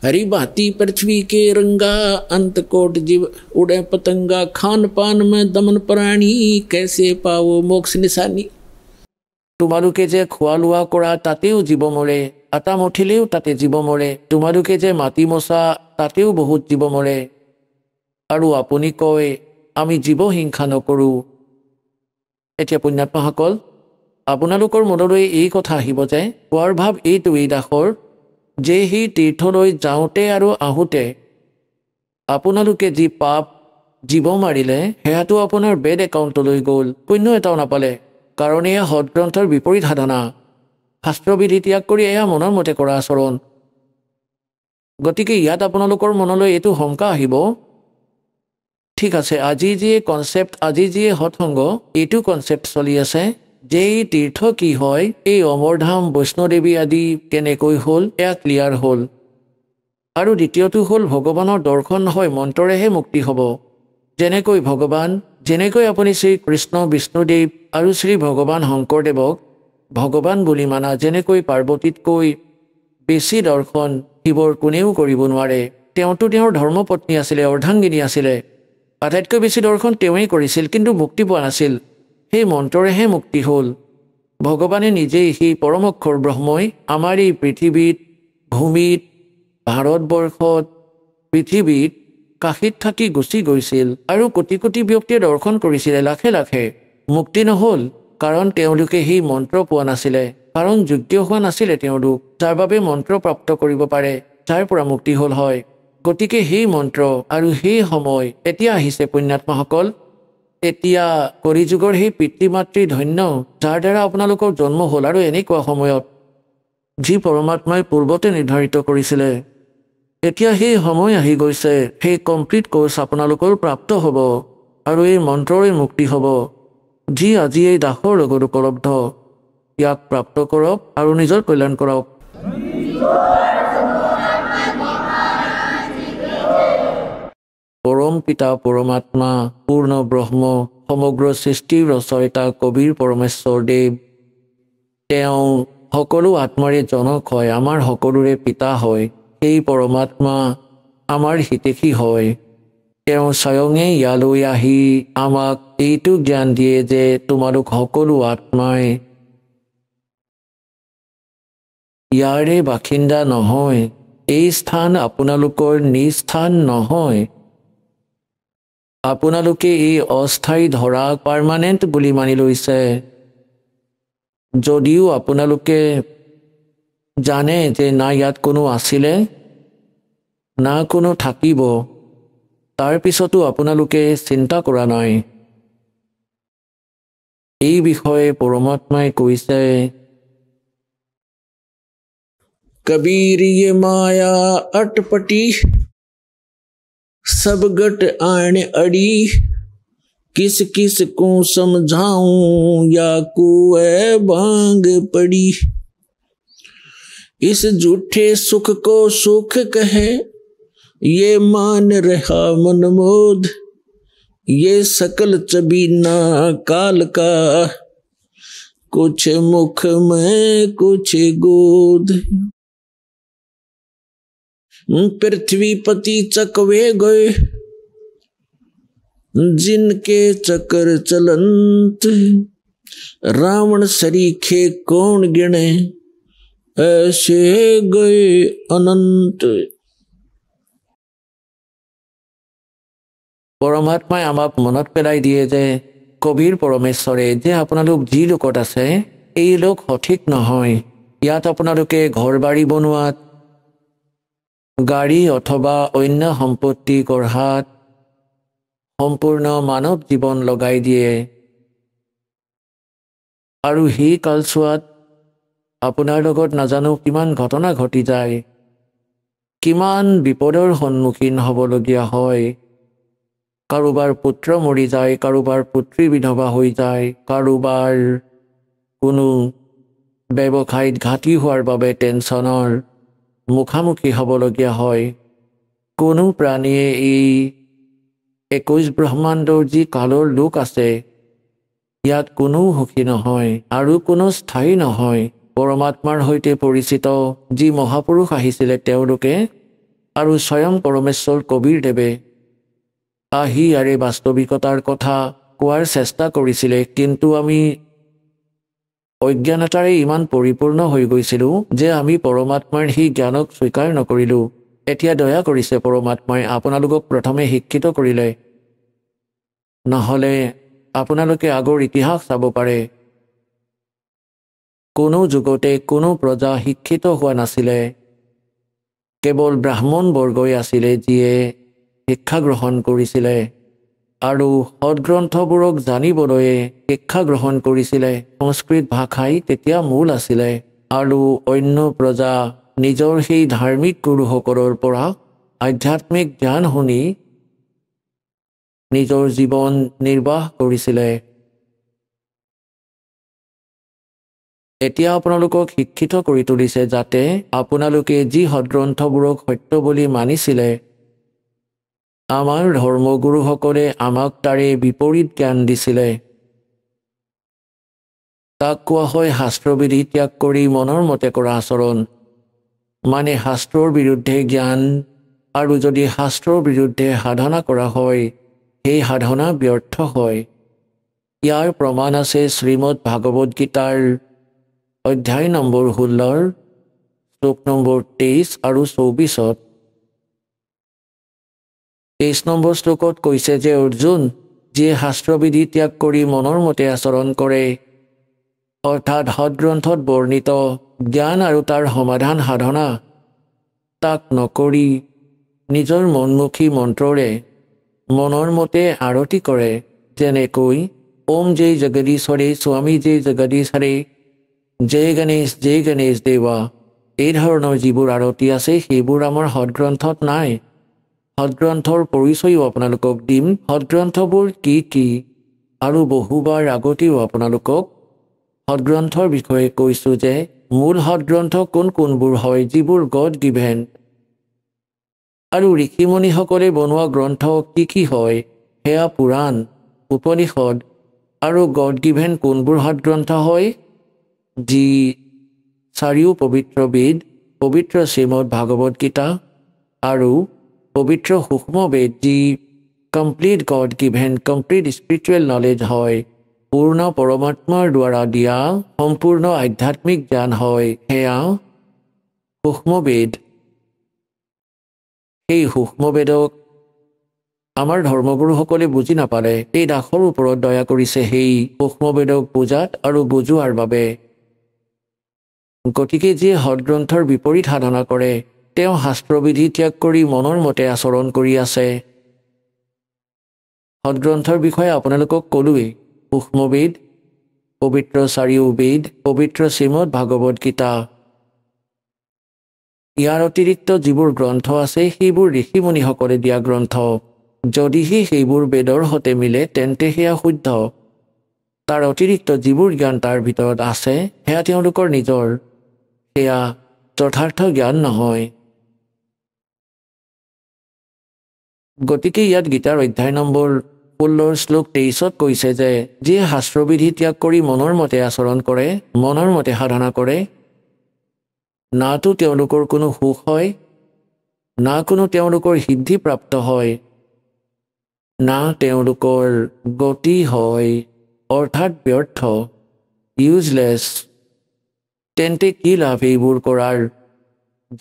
हरी भांति पृथ्वी के रंगा अंत कोट जीव उड़े पतंगा खान पान में दमन प्राणी कैसे पाओ मोक्ष निशानी। তোমালোকে যে খোৱা লোৱা কৰা তাতেও জীৱ মৰে, আটা মঠিলেও তাতে জীৱ মৰে, তোমালোকে যে মাটি মচা তাতেও বহুত জীৱ মৰে। আৰু আপুনি কয় আমি জীৱ হিংসা নকৰোঁ। এতিয়া পুণ্যাত্মাসকল, আপোনালোকৰ মনলৈ এই কথা আহিব যে কোৱাৰ ভাৱ এইটোৱেই দাসৰ যে সেই তীৰ্থলৈ যাওঁতে আৰু আহোঁতে আপোনালোকে যি পাপ জীৱ মাৰিলে সেয়াটো আপোনাৰ বেড একাউণ্টলৈ গ'ল, পুণ্য এটাও নাপালে। কাৰণ এয়া সদগ্ৰন্থৰ বিপৰীত সাধনা, শাস্ত্ৰবিধি ত্যাগ কৰি এয়া মনৰ মতে কৰা আচৰণ। গতিকে ইয়াত আপোনালোকৰ মনলৈ এইটো শংকা আহিব, ঠিক আছে আজি যি কনচেপ্ট, আজি যি সৎসংগ এইটো কনচেপ্ট চলি আছে যে এই তীৰ্থ কি হয়, এই অমৰধাম বৈষ্ণদেৱী আদি কেনেকৈ হ'ল এয়া ক্লিয়াৰ হ'ল। আৰু দ্বিতীয়টো হ'ল ভগৱানৰ দৰ্শন হয় মন্ত্ৰৰেহে মুক্তি হ'ব। যেনেকৈ ভগৱান, যেনেকৈ আপুনি শ্ৰীকৃষ্ণ বিষ্ণুদেৱ আৰু শ্ৰী ভগৱান শংকৰদেৱক ভগৱান বুলি মানা, যেনেকৈ পাৰ্বতীতকৈ বেছি দৰ্শন শিৱৰ কোনেও কৰিব নোৱাৰে। তেওঁতো তেওঁৰ ধৰ্মপত্নী আছিলে, অৰ্ধাংগিনী আছিলে, আটাইতকৈ বেছি দৰ্শন তেওঁৱেই কৰিছিল, কিন্তু মুক্তি পোৱা নাছিল। সেই মন্ত্ৰৰেহে মুক্তি হ'ল। ভগৱানে নিজেই সেই পৰম অক্ষৰ ব্ৰহ্মই আমাৰ এই পৃথিৱীত, ভূমিত, ভাৰতবৰ্ষত, পৃথিৱীত কাশীত থাকি গুচি গৈছিল আৰু কোটি কোটি ব্যক্তিয়ে দৰ্শন কৰিছিলে, লাখে লাখে। মুক্তি নহ'ল কাৰণ তেওঁলোকে সেই মন্ত্ৰ পোৱা নাছিলে, কাৰণ যোগ্য হোৱা নাছিলে তেওঁলোক, যাৰ বাবে মন্ত্ৰ প্ৰাপ্ত কৰিব পাৰে, যাৰ পৰা মুক্তি হ'ল হয়। গতিকে সেই মন্ত্ৰ আৰু সেই সময় এতিয়া আহিছে পুণ্যাত্মাসকল। এতিয়া কলিযুগৰ সেই পিতৃ মাতৃ ধন্য যাৰ দ্বাৰা আপোনালোকৰ জন্ম হ'ল, আৰু এনেকুৱা সময়ত যি পৰমাত্মাই পূৰ্বতে নিৰ্ধাৰিত কৰিছিলে। এতিয়া সেই সময় আহি গৈছে, সেই কমপ্লিট কোৰ্চ আপোনালোকৰ প্ৰাপ্ত হ'ব আৰু এই মন্ত্ৰৰে মুক্তি হ'ব, যি আজি এই দাসৰ লগত উপলব্ধ। ইয়াক প্ৰাপ্ত কৰক আৰু নিজৰ কল্যাণ কৰক। পৰম পিতা পৰমাত্মা পূৰ্ণ ব্ৰহ্ম সমগ্ৰ সৃষ্টিৰ ৰচয়িতা কবিৰ পৰমেশ্বৰ দেৱ, তেওঁ সকলো আত্মাৰে জনক হয়, আমাৰ সকলোৰে পিতা হয়। সেই পৰমাত্মা আমাৰ হিতেশী হয়। তেওঁ স্বয়ঙে ইয়ালৈ আহি আমাক এইটো জ্ঞান দিয়ে যে তোমালোক সকলো আত্মাই ইয়াৰে বাসিন্দা নহয়, এই স্থান আপোনালোকৰ নিজ স্থান নহয়। আপোনালোকে এই অস্থায়ী ধৰাক পাৰ্মানেণ্ট বুলি মানি লৈছে, যদিও আপোনালোকে জানে যে না ইয়াত কোনো আছিলে না কোনো থাকিব, তাৰপিছতো আপোনালোকে চিন্তা কৰা নাই। এই বিষয়ে পৰমাত্মাই কৈছে, कबीर ये माया अटपटी सब गट आण अड़ी किस किस को समझाऊं या कुए भांग पड़ी। इस झूठे सुख को सुख कहे ये मान रहा मनमोद, ये सकल चबीना काल का कुछ मुख में कुछ गोद। पृथ्वीपति चकवे गए जिनके चक्र चलंत, रावण सरीखे कौन गिने ऐसे गए अनंत। পৰমাত্মাই আমাক মনত পেলাই দিয়ে যে কবিৰ পৰমেশ্বৰে যে আপোনালোক যি লোকত আছে এই লোক সঠিক নহয়। ইয়াত আপোনালোকে ঘৰ বাৰী বনোৱাত, গাড়ী অথবা অন্য সম্পত্তি গঢ়াত সম্পূৰ্ণ মানৱ জীৱন লগাই দিয়ে, আৰু সেই কালচোৱাত আপোনাৰ লগত নাজানো কিমান ঘটনা ঘটি যায়, কিমান বিপদৰ সন্মুখীন হ'বলগীয়া হয়। কাৰোবাৰ পুত্ৰ মৰি যায়, কাৰোবাৰ পুত্ৰী বিধৱা হৈ যায়, কাৰোবাৰ কোনো ব্যৱসায়ত ঘাটি হোৱাৰ বাবে টেনশ্যনৰ মুখামুখি হ'বলগীয়া হয়। কোনো প্ৰাণীয়ে এই 21 ব্ৰহ্মাণ্ডৰ যি কালৰ লোক আছে ইয়াত কোনো সুখী নহয় আৰু কোনো স্থায়ী নহয়। পৰমাত্মাৰ সৈতে পৰিচিত যি মহাপুৰুষ আহিছিলে তেওঁলোকে আৰু স্বয়ং পৰমেশ্বৰ কবীৰদেৱে আহি ইয়াৰে বাস্তৱিকতাৰ কথা কোৱাৰ চেষ্টা কৰিছিলে, কিন্তু আমি অজ্ঞানতাৰে ইমান পৰিপূৰ্ণ হৈ গৈছিলোঁ যে আমি পৰমাত্মাৰ সেই জ্ঞানক স্বীকাৰ নকৰিলোঁ। এতিয়া দয়া কৰিছে পৰমাত্মাই আপোনালোকক প্ৰথমে শিক্ষিত কৰিলে, নহ'লে আপোনালোকে আগৰ ইতিহাস চাব পাৰে। কোনো যুগতে কোনো প্ৰজা শিক্ষিত হোৱা নাছিলে, কেৱল ব্ৰাহ্মণ বৰ্গই আছিলে যিয়ে শিক্ষা গ্ৰহণ কৰিছিলে আৰু সদগ্ৰন্থবোৰক জানিবলৈ শিক্ষা গ্ৰহণ কৰিছিলে। সংস্কৃত ভাষাই তেতিয়া মূল আছিলে আৰু অন্য প্ৰজা নিজৰ সেই ধাৰ্মিক গুৰুসকলৰ পৰা আধ্যাত্মিক জ্ঞান শুনি নিজৰ জীৱন নিৰ্বাহ কৰিছিলে। এতিয়া আপোনালোকক শিক্ষিত কৰি তুলিছে যাতে আপোনালোকে যি সদগ্ৰন্থবোৰক সত্য বুলি মানিছিলে, আমাৰ ধৰ্মগুৰুসকলে আমাক তাৰে বিপৰীত জ্ঞান দিছিলে। তাক কোৱা হয় শাস্ত্ৰবিধি ত্যাগ কৰি মনৰ মতে কৰা আচৰণ, মানে শাস্ত্ৰৰ বিৰুদ্ধে জ্ঞান, আৰু যদি শাস্ত্ৰৰ বিৰুদ্ধে সাধনা কৰা হয় সেই সাধনা ব্যৰ্থ হয়। ইয়াৰ প্ৰমাণ আছে শ্ৰীমদ ভাগৱত গীতাৰ অধ্যায় নম্বৰ 16 শ্লোক নম্বৰ 23 আৰু 24। 23 নম্বৰ শ্লোকত কৈছে যে অৰ্জুন, যিয়ে শাস্ত্ৰবিধি ত্যাগ কৰি মনৰ মতে আচৰণ কৰে, অৰ্থাৎ সদগ্ৰন্থত বৰ্ণিত জ্ঞান আৰু তাৰ সমাধান সাধনা তাক নকৰি নিজৰ মনমুখী মন্ত্ৰৰে মনৰ মতে আৰতি কৰে, যেনেকৈ ওম জয় জগদীশ্বৰে স্বামী জয় জগদীশ্বৰে জয় গণেশ দেৱা, এই ধৰণৰ যিবোৰ আৰতি আছে সেইবোৰ আমাৰ সদগ্ৰন্থত নাই। সদগ্ৰন্থৰ পৰিচয়ো আপোনালোকক দিম, সদগ্ৰন্থবোৰ কি কি, আৰু বহুবাৰ আগতেও আপোনালোকক সদগ্ৰন্থৰ বিষয়ে কৈছোঁ যে মূল সদগ্ৰন্থ কোন কোনবোৰ হয়, যিবোৰ গড গিভেন, আৰু ঋষিমুনিসকলে বনোৱা গ্ৰন্থ কি কি হয়, সেয়া পুৰাণ, উপনিষদ, আৰু গড গিভেন কোনবোৰ সদগ্ৰন্থ হয়, যি চাৰিও পবিত্ৰ বেদ, পবিত্ৰ শ্ৰীমদ ভাগৱত গীতা আৰু পবিত্ৰ সূক্ষ্ম বেদ, যি complete god given complete spiritual knowledge হয়, পূৰ্ণ পৰমাত্মাৰ দ্বাৰা দিয়া সম্পূৰ্ণ আধ্যাত্মিক জ্ঞান হয়, সেয়া সূক্ষ্ম বেদ। সেই সূক্ষ্ম বেদক আমাৰ ধৰ্মগুৰুসকলে বুজি নাপালে। এই দাসৰ ওপৰত দয়া কৰিছে সেই সূক্ষ্ম বেদক বুজাত আৰু বুজোৱাৰ বাবে। গতিকে যিয়ে সদগ্ৰন্থৰ বিপৰীত সাধনা কৰে তেওঁ শাস্ত্ৰবিধি ত্যাগ কৰি মনৰ মতে আচৰণ কৰি আছে। সদগ্ৰন্থৰ বিষয়ে আপোনালোকক ক'লোৱেই, সূক্ষ্ম বেদ, পবিত্ৰ চাৰিও বেদ, পবিত্ৰ শ্ৰীমদ ভাগৱত গীতা। ইয়াৰ অতিৰিক্ত যিবোৰ গ্ৰন্থ আছে সেইবোৰ ঋষিমুনিসকলে দিয়া গ্ৰন্থ। যদিহে সেইবোৰ বেদৰ সৈতে মিলে তেন্তে সেয়া শুদ্ধ। তাৰ অতিৰিক্ত যিবোৰ জ্ঞান তাৰ ভিতৰত আছে সেয়া তেওঁলোকৰ নিজৰ, সেয়া যথাৰ্থ জ্ঞান নহয়। গতিকে ইয়াত গীতাৰ অধ্যায় নম্বৰ 16 শ্লোক 23 কৈছে যে যিয়ে শাস্ত্ৰবিধি ত্যাগ কৰি মনৰ মতে আচৰণ কৰে, মনৰ মতে সাধনা কৰে, নাতো তেওঁলোকৰ কোনো সুখ হয়, না কোনো তেওঁলোকৰ সিদ্ধি প্ৰাপ্ত হয়, না তেওঁলোকৰ গতি হয়, অৰ্থাৎ ব্যৰ্থ, ইউজলেছ। তেন্তে কি লাভ এইবোৰ কৰাৰ,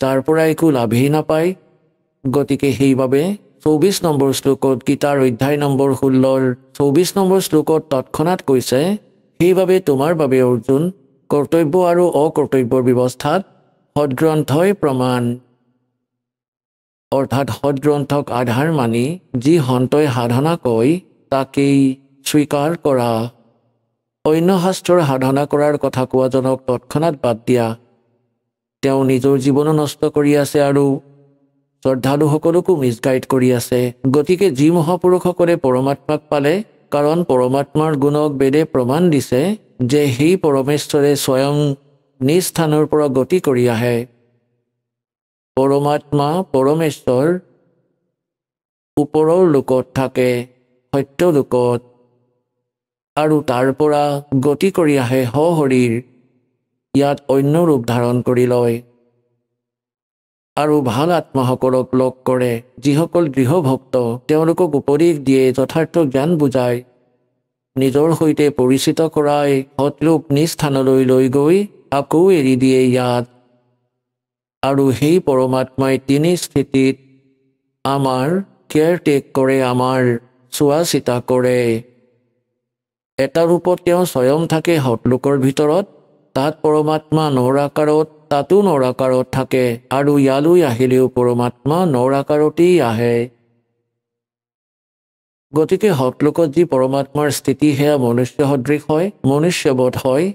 যাৰ পৰা একো লাভেই নাপায়? গতিকে সেইবাবে 24 নম্বৰ শ্লোকত গীতাৰ অধ্যায় নম্বৰ 16 24 নম্বৰ শ্লোকত তৎক্ষণাৎ কৈছে, সেইবাবে তোমাৰ বাবে অৰ্জুন কৰ্তব্য আৰু অকৰ্তব্যৰ ব্যৱস্থাত সদগ্ৰন্থই প্ৰমাণ। অৰ্থাৎ সদগ্ৰন্থক আধাৰ মানি যি সন্তই সাধনা কয় তাকেই স্বীকাৰ কৰা। অন্য শাস্ত্ৰৰ সাধনা কৰাৰ কথা কোৱাজনক তৎক্ষণাৎ বাদ দিয়া। তেওঁ নিজৰ জীৱনো নষ্ট কৰি আছে আৰু শ্ৰদ্ধালুসকলকো মিছগাইড কৰি আছে। গতিকে যি মহাপুৰুষসকলে পৰমাত্মাক পালে, কাৰণ পৰমাত্মাৰ গুণক বেদে প্ৰমাণ দিছে যে সেই পৰমেশ্বৰে স্বয়ং নিজ স্থানৰ পৰা গতি কৰি আহে। পৰমাত্মা পৰমেশ্বৰ ওপৰৰ লোকত থাকে, সত্য লোকত, আৰু তাৰ পৰা গতি কৰি আহে সশৰীৰ ইয়াত অন্য ৰূপ ধাৰণ কৰি লয় আৰু ভাল আত্মাসকলক লগ কৰে। যিসকল দৃঢ় ভক্ত তেওঁলোকক উপদেশ দিয়ে, যথাৰ্থ জ্ঞান বুজায়, নিজৰ সৈতে পৰিচিত কৰাই সৎলোক নিজ স্থানলৈ লৈ গৈ আকৌ এৰি দিয়ে ইয়াত। আৰু সেই পৰমাত্মাই তিনি স্থিতিত আমাৰ কেয়াৰটেক কৰে, আমাৰ চোৱা চিতা কৰে। এটা ৰূপত তেওঁ স্বয়ং থাকে সৎলোকৰ ভিতৰত, তাত পৰমাত্মা নৰ আকাৰত, তাতো নৰ আকাৰত থাকে, আৰু ইয়ালৈ আহিলেও পৰমাত্মা নৰ আকাৰতেই আহে। গতিকে সৎলোকত যি পৰমাত্মাৰ স্থিতি সেয়া মনুষ্য সদৃশ হয়, মনুষ্যবধ হয়।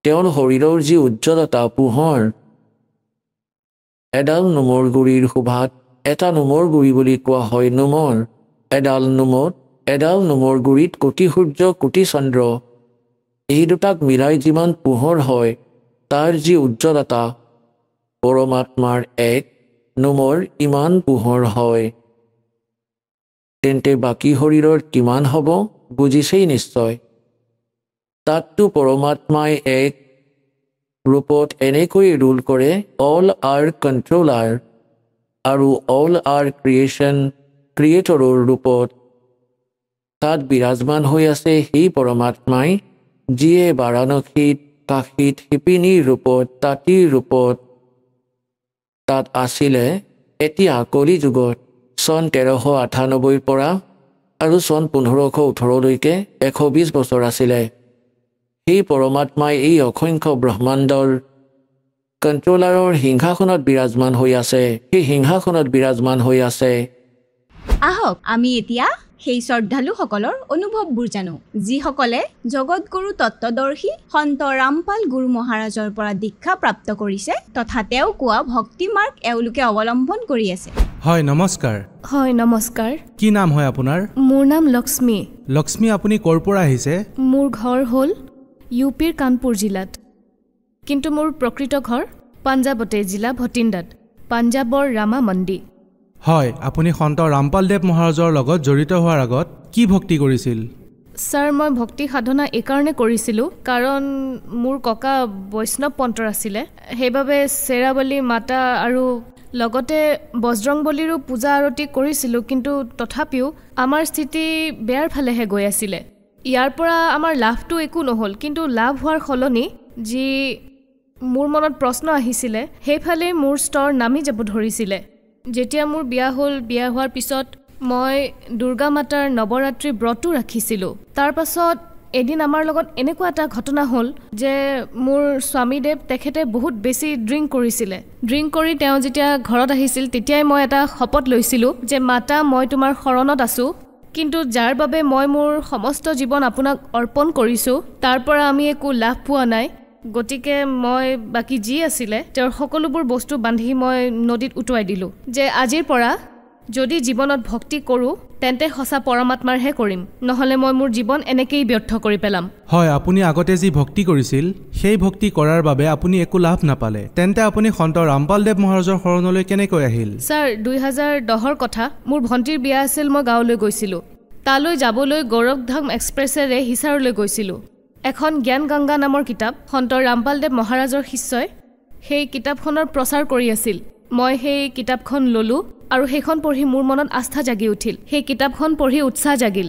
তেওঁৰ শৰীৰৰ যি উজ্জ্বলতা, পোহৰ, এডাল নোমৰ গুৰিৰ শোভাত এটা নোমৰ গুৰি বুলি কোৱা হয় নোমৰ। এডাল নোমৰ গুৰিত কোটি সূৰ্য কোটি চন্দ্ৰ, এই দুটাক মিলাই যিমান পোহৰ হয়, তাৰ যি উজ্জ্বলতা, পৰমাত্মাৰ এক নোমৰ ইমান পোহৰ হয়। তেন্তে বাকী শৰীৰৰ কিমান হ'ব বুজিছেই নিশ্চয়। তাততো পৰমাত্মাই এক ৰূপত এনেকৈ ৰুল কৰে, অল আৰ কণ্ট্ৰলাৰ, আৰু অল আৰ ক্ৰিয়েটৰৰ ৰূপত তাত বিৰাজমান হৈ আছে সেই পৰমাত্মাই, যিয়ে বাৰাণসীত, কাশীত শিপিনীৰ ৰূপত, তাঁতীৰ ৰূপত তাত আছিলে। এতিয়া কলি যুগত চন 1398 পৰা আৰু চন 1518লৈকে 120 বছৰ আছিলে। সেই পৰমাত্মাই এই অসংখ্য ব্ৰহ্মাণ্ডৰ কণ্ট্ৰলাৰৰ সিংহাসনত বিৰাজমান হৈ আছে, সেই সিংহাসনত বিৰাজমান হৈ আছে। আহক আমি এতিয়া সেই শ্ৰদ্ধালুসকলৰ অনুভৱবোৰ জানো, যিসকলে জগতগুৰু তত্ত্বদৰ্শী সন্ত ৰামপাল গুৰু মহাৰাজৰ পৰা দীক্ষা প্ৰাপ্ত কৰিছে তথা তেওঁ কোৱা ভক্তি মাৰ্গ এওঁলোকে অৱলম্বন কৰি আছে। হয়, নমস্কাৰ। হয়, নমস্কাৰ। কি নাম হয় আপোনাৰ? মোৰ নাম লক্ষ্মী। লক্ষ্মী, আপুনি ক'ৰ পৰা আহিছে? মোৰ ঘৰ হ'ল ইউপিৰ কানপুৰ জিলাত, কিন্তু মোৰ প্ৰকৃত ঘৰ পাঞ্জাৱতে, জিলা ভটিণ্ডাত, পাঞ্জাৱৰ ৰামা মন্দি। হয়, আপুনি সন্ত ৰামপালদেৱ মহাৰাজৰ লগত জড়িত হোৱাৰ আগত কি ভক্তি কৰিছিল? ছাৰ, মই ভক্তি সাধনা এইকাৰণে কৰিছিলোঁ কাৰণ মোৰ ককা বৈষ্ণৱ পন্থৰ আছিলে, সেইবাবে চেৰাবলী মাতা আৰু লগতে বজৰংবলীৰো পূজা আৰতি কৰিছিলোঁ। কিন্তু তথাপিও আমাৰ স্থিতি বেয়াৰ ফালেহে গৈ আছিলে। ইয়াৰ পৰা আমাৰ লাভটো একো নহ'ল, কিন্তু লাভ হোৱাৰ সলনি যি মোৰ মনত প্ৰশ্ন আহিছিলে সেইফালে মোৰ স্তৰ নামি যাব ধৰিছিলে। যেতিয়া মোৰ বিয়া হ'ল, বিয়া হোৱাৰ পিছত মই দুৰ্গা মাতাৰ নৱৰাত্ৰি ব্ৰতো ৰাখিছিলোঁ। তাৰ পাছত এদিন আমাৰ লগত এনেকুৱা এটা ঘটনা হ'ল যে মোৰ স্বামীদেৱ তেখেতে বহুত বেছি ড্ৰিংক কৰিছিলে। ড্ৰিংক কৰি তেওঁ যেতিয়া ঘৰত আহিছিল তেতিয়াই মই এটা শপত লৈছিলোঁ যে মাতা, মই তোমাৰ শৰণত আছোঁ, কিন্তু যাৰ বাবে মই মোৰ সমস্ত জীৱন আপোনাক অৰ্পণ কৰিছোঁ তাৰ পৰা আমি একো লাভ পোৱা নাই। গতিকে মই বাকী যি আছিলে তেওঁৰ সকলোবোৰ বস্তু বান্ধি মই নদীত উটুৱাই দিলোঁ যে আজিৰ পৰা যদি জীৱনত ভক্তি কৰোঁ তেন্তে সঁচা পৰমাত্মাৰহে কৰিম, নহ'লে মই মোৰ জীৱন এনেকেই ব্যৰ্থ কৰি পেলাম। হয়, আপুনি আগতে যি ভক্তি কৰিছিল সেই ভক্তি কৰাৰ বাবে আপুনি একো লাভ নাপালে, তেন্তে আপুনি সন্ত ৰামপালদেৱ মহাৰাজৰ শৰণলৈ কেনেকৈ আহিল? ছাৰ, 2010ৰ কথা, মোৰ ভণ্টিৰ বিয়া আছিল। মই গাঁৱলৈ গৈছিলোঁ। তালৈ যাবলৈ গৌৰৱধাম এক্সপ্ৰেছেৰে হিচাৰলৈ গৈছিলোঁ। এখন জ্ঞান গংগা নামৰ কিতাপ সন্ত ৰামপালদেৱ মহাৰাজৰ শিষ্যই সেই কিতাপখনৰ প্ৰচাৰ কৰি আছিল। মই সেই কিতাপখন ল'লোঁ আৰু সেইখন পঢ়ি মোৰ মনত আস্থা জাগি উঠিল। সেই কিতাপখন পঢ়ি উৎসাহ জাগিল।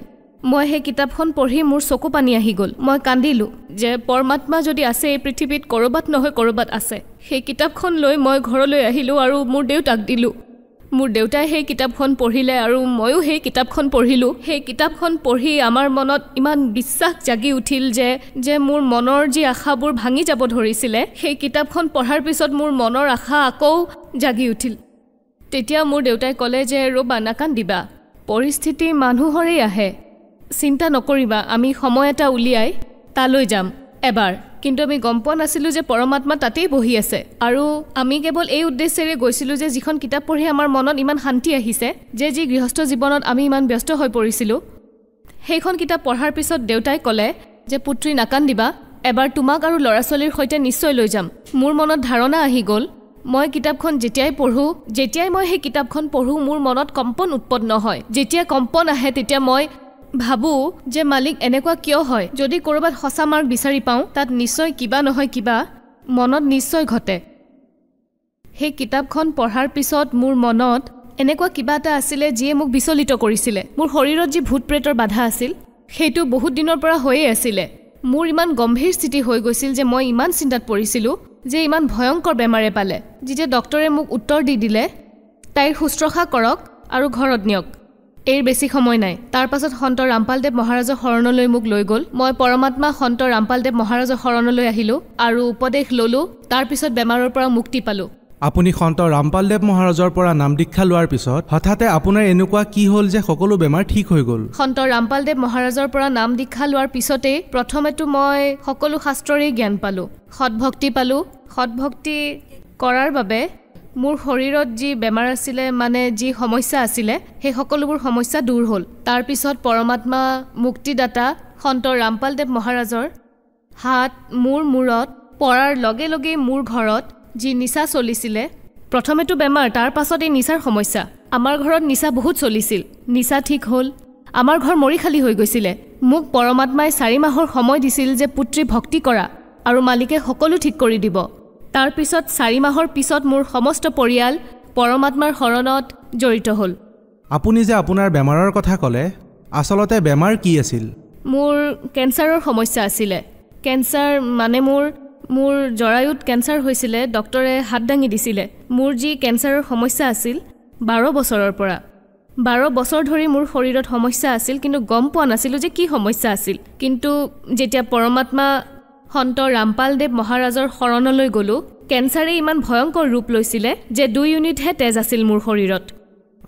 মই সেই কিতাপখন পঢ়ি মোৰ চকু পানী আহি গ'ল। মই কান্দিলোঁ যে পৰমাত্মা যদি আছে এই পৃথিৱীত ক'ৰবাত নহয় ক'ৰবাত আছে। সেই কিতাপখন লৈ মই ঘৰলৈ আহিলোঁ আৰু মোৰ দেউতাক দিলোঁ। মোৰ দেউতাই সেই কিতাপখন পঢ়িলে আৰু ময়ো সেই কিতাপখন পঢ়িলোঁ। সেই কিতাপখন পঢ়ি আমাৰ মনত ইমান বিশ্বাস জাগি উঠিল যে মোৰ মনৰ যি আশাবোৰ ভাঙি যাব ধৰিছিলে, সেই কিতাপখন পঢ়াৰ পিছত মোৰ মনৰ আশা আকৌ জাগি উঠিল। তেতিয়া মোৰ দেউতাই ক'লে যে ৰ'বা, নাকান্দিবা, পৰিস্থিতি মানুহৰেই আহে, চিন্তা নকৰিবা, আমি সময় এটা উলিয়াই তালৈ যাম এবাৰ। কিন্তু আমি গম পোৱা নাছিলোঁ যে পৰমাত্মা তাতেই বহি আছে আৰু আমি কেৱল এই উদ্দেশ্যেৰে গৈছিলোঁ যে যিখন কিতাপ পঢ়ি আমাৰ মনত ইমান শান্তি আহিছে যে যি গৃহস্থ জীৱনত আমি ইমান ব্যস্ত হৈ পৰিছিলোঁ সেইখন কিতাপ পঢ়াৰ পিছত দেউতাই ক'লে যে পুত্ৰী নাকান্দিবা এবাৰ তোমাক আৰু ল'ৰা ছোৱালীৰ সৈতে নিশ্চয় লৈ যাম মোৰ মনত ধাৰণা আহি গ'ল মই কিতাপখন যেতিয়াই মই সেই কিতাপখন পঢ়োঁ মোৰ মনত কম্পন উৎপন্ন হয় যেতিয়া কম্পন আহে তেতিয়া মই ভাবোঁ যে মালিক এনেকুৱা কিয় হয় যদি ক'ৰবাত সঁচা মাৰ্গ বিচাৰি পাওঁ তাত নিশ্চয় কিবা নহয় কিবা মনত নিশ্চয় ঘটে সেই কিতাপখন পঢ়াৰ পিছত মোৰ মনত এনেকুৱা কিবা এটা আছিলে যিয়ে মোক বিচলিত কৰিছিলে মোৰ শৰীৰত যি ভূত প্ৰেতৰ বাধা আছিল সেইটো বহুত দিনৰ পৰা হৈয়ে আছিলে মোৰ ইমান গম্ভীৰ স্থিতি হৈ গৈছিল যে মই ইমান চিন্তাত পৰিছিলোঁ যে ইমান ভয়ংকৰ বেমাৰে পালে যেতিয়া ডক্টৰে মোক উত্তৰ দি দিলে তাইৰ শুশ্ৰূষা কৰক আৰু ঘৰত নিয়ক এৰ বেছি সময় নাই তাৰ পাছত সন্ত ৰামপালদেৱ মহাৰাজৰ শৰণলৈ মোক লৈ গ'ল মই পৰমাত্মা সন্ত ৰামপালদেৱ মহাৰাজৰ শৰণলৈ আহিলোঁ আৰু উপদেশ ল'লোঁ তাৰ পিছত বেমাৰৰ পৰা মুক্তি পালোঁ আপুনি সন্ত ৰামপালদেৱ মহাৰাজৰ পৰা নাম দীক্ষা লোৱাৰ পিছত হঠাতে আপোনাৰ এনেকুৱা কি হ'ল যে সকলো বেমাৰ ঠিক হৈ গ'ল সন্ত ৰামপালদেৱ মহাৰাজৰ পৰা নাম দীক্ষা লোৱাৰ পিছতেই প্ৰথমেতো মই সকলো শাস্ত্ৰৰেই জ্ঞান পালোঁ সৎভক্তি পালোঁ সৎভক্তি কৰাৰ বাবে মোৰ শৰীৰত যি বেমাৰ আছিলে মানে যি সমস্যা আছিলে সেই সকলোবোৰ সমস্যা দূৰ হ'ল তাৰ পিছত পৰমাত্মা মুক্তিদাতা সন্ত ৰামপালদেৱ মহাৰাজৰ হাত মোৰ মূৰত পৰাৰ লগে লগে মোৰ ঘৰত যি নিচা চলিছিলে প্ৰথমেতো বেমাৰ তাৰ পাছত এই নিচাৰ সমস্যা আমাৰ ঘৰত নিচা বহুত চলিছিল নিচা ঠিক হ'ল আমাৰ ঘৰ মৰি খালী হৈ গৈছিলে মোক পৰমাত্মাই 4 মাহৰ সময় দিছিল যে পুত্ৰী ভক্তি কৰা আৰু মালিকে সকলো ঠিক কৰি দিব তাৰ পিছত 4 মাহৰ পিছত মোৰ সমস্ত পৰিয়াল পৰমাত্মাৰ শৰণত জড়িত হ'ল আপুনি যে আপোনাৰ বেমাৰৰ কথা ক'লে আচলতে বেমাৰ কি আছিল মোৰ কেঞ্চাৰৰ সমস্যা আছিলে কেঞ্চাৰ মানে মোৰ জৰায়ুত কেঞ্চাৰ হৈছিলে ডক্টৰে হাত দাঙি দিছিলে মোৰ যি কেঞ্চাৰৰ সমস্যা আছিল 12 বছৰৰ পৰা 12 বছৰ ধৰি মোৰ শৰীৰত সমস্যা আছিল কিন্তু গম পোৱা নাছিলোঁ যে কি সমস্যা আছিল কিন্তু যেতিয়া পৰমাত্মা সন্ত ৰামপালদেৱ মহাৰাজৰ শৰণলৈ গ'লোঁ কেঞ্চাৰে ইমান ভয়ংকৰ ৰূপ লৈছিলে যে 2 ইউনিটহে তেজ আছিল মোৰ শৰীৰত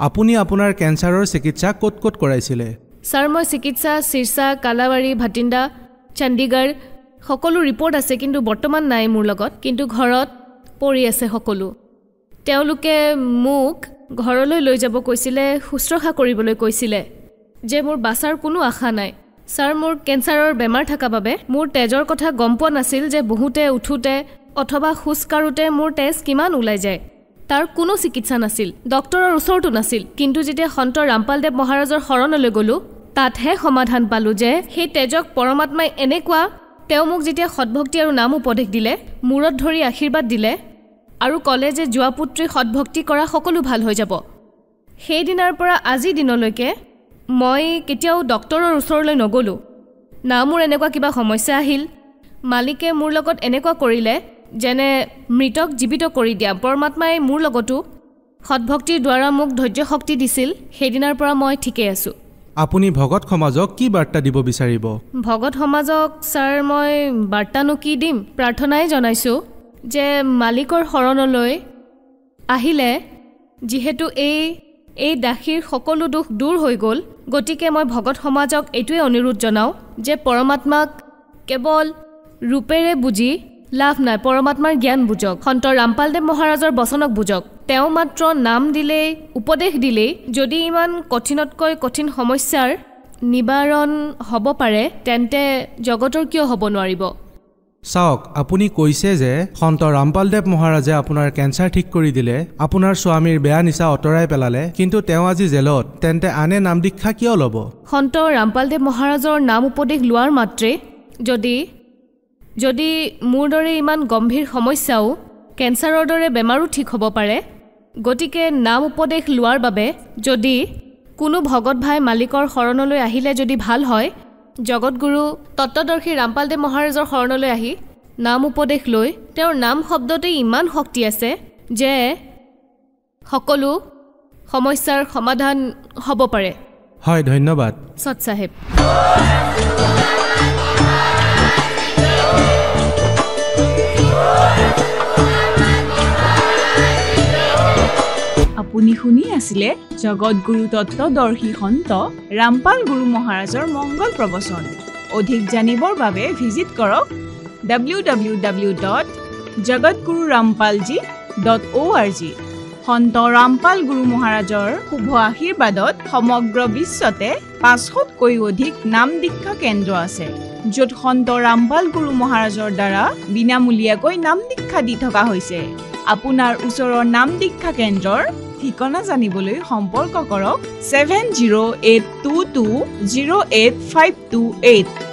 আপুনি আপোনাৰ কেঞ্চাৰৰ চিকিৎসা ক'ত ক'ত কৰাইছিলে ছাৰ মই চিকিৎসা চিৰসা কালাবাৰী ভাটিন্দা চণ্ডীগড় সকলো ৰিপৰ্ট আছে কিন্তু বৰ্তমান নাই মোৰ লগত কিন্তু ঘৰত পৰি আছে সকলো তেওঁলোকে মোক ঘৰলৈ লৈ যাব কৈছিলে শুশ্ৰূষা কৰিবলৈ কৈছিলে যে মোৰ বাছাৰ কোনো আশা নাই ছাৰ মোৰ কেঞ্চাৰৰ বেমাৰ থকা বাবে মোৰ তেজৰ কথা গম পোৱা নাছিল যে বহুতে উঠোতে অথবা খোজ কাঢ়োতে মোৰ তেজ কিমান ওলাই যায় তাৰ কোনো চিকিৎসা নাছিল ডক্টৰৰ ওচৰতো নাছিল কিন্তু যেতিয়া সন্ত ৰামপালদেৱ মহাৰাজৰ শৰণলৈ গ'লোঁ তাতহে সমাধান পালোঁ যে সেই তেজক পৰমাত্মাই এনেকুৱা তেওঁ মোক যেতিয়া সৎভক্তি আৰু নাম উপদেশ দিলে মূৰত ধৰি আশীৰ্বাদ দিলে আৰু ক'লে যে যোৱা পুত্ৰী সৎভক্তি কৰা সকলো ভাল হৈ যাব সেইদিনাৰ পৰা আজি দিনলৈকে মই কেতিয়াও ডক্টৰৰ ওচৰলৈ নগ'লোঁ না মোৰ এনেকুৱা কিবা সমস্যা আহিল মালিকে মোৰ লগত এনেকুৱা কৰিলে যেনে মৃতক জীৱিত কৰি দিয়া পৰমাত্মাই মোৰ লগতো সৎভক্তিৰ দ্বাৰা মোক ধৈৰ্য শক্তি দিছিল সেইদিনাৰ পৰা মই ঠিকেই আছোঁ আপুনি ভগত সমাজক কি বাৰ্তা দিব বিচাৰিব ভগত সমাজক ছাৰ মই বাৰ্তানো কি দিম প্ৰাৰ্থনাই জনাইছোঁ যে মালিকৰ শৰণলৈ আহিলে যিহেতু এই দাসীৰ সকলো দুখ দূৰ হৈ গ'ল গতিকে মই ভগত সমাজক এইটোৱে অনুৰোধ জনাওঁ যে পৰমাত্মাক কেৱল ৰূপেৰে বুজি লাভ নাই পৰমাত্মাৰ জ্ঞান বুজক সন্ত ৰামপালদেৱ মহাৰাজৰ বচনক বুজক তেওঁ মাত্ৰ নাম দিলেই উপদেশ দিলেই যদি ইমান কঠিনতকৈ কঠিন সমস্যাৰ নিবাৰণ হ'ব পাৰে তেন্তে জগতৰ কিয় হ'ব নোৱাৰিব চাওক আপুনি কৈছে যে সন্ত ৰামপালদেৱ মহাৰাজে আপোনাৰ কেঞ্চাৰ ঠিক কৰি দিলে আপোনাৰ স্বামীৰ বেয়া নিচা অতৰাই পেলালে কিন্তু তেওঁ আজি জেলত তেন্তে আনে নাম দীক্ষা কিয় ল'ব সন্ত ৰামপালদেৱ মহাৰাজৰ নাম উপদেশ লোৱাৰ মাত্ৰে যদি মোৰ দৰে ইমান গম্ভীৰ সমস্যাও কেঞ্চাৰৰ দৰে বেমাৰো ঠিক হ'ব পাৰে গতিকে নাম উপদেশ লোৱাৰ বাবে যদি কোনো ভগত ভাই মালিকৰ শৰণলৈ আহিলে যদি ভাল হয় জগতগুৰু তত্ত্বদৰ্শী ৰামপালদেৱ মহাৰাজৰ শৰণলৈ আহি নাম উপদেশ লৈ তেওঁৰ নাম শব্দতেই ইমান শক্তি আছে যে সকলো সমস্যাৰ সমাধান হ'ব পাৰে হয় ধন্যবাদ সৎ সাহেব আপুনি শুনি আছিলে জগতগুৰু তত্ত্বদৰ্শী সন্ত ৰামপাল গুৰু মহাৰাজৰ মংগল প্ৰবচন অধিক জানিবৰ বাবে ভিজিট কৰক www.jagatgururampalji.org সন্ত ৰামপাল গুৰু মহাৰাজৰ শুভ আশীৰ্বাদত সমগ্ৰ বিশ্বতে 500তকৈ অধিক নাম দীক্ষা কেন্দ্ৰ আছে য'ত সন্ত ৰামপাল গুৰু মহাৰাজৰ দ্বাৰা বিনামূলীয়াকৈ নাম দীক্ষা দি থকা হৈছে আপোনাৰ ওচৰৰ নাম দীক্ষা কেন্দ্ৰৰ ঠিকনা জানিবলৈ সম্পৰ্ক কৰক 7082208528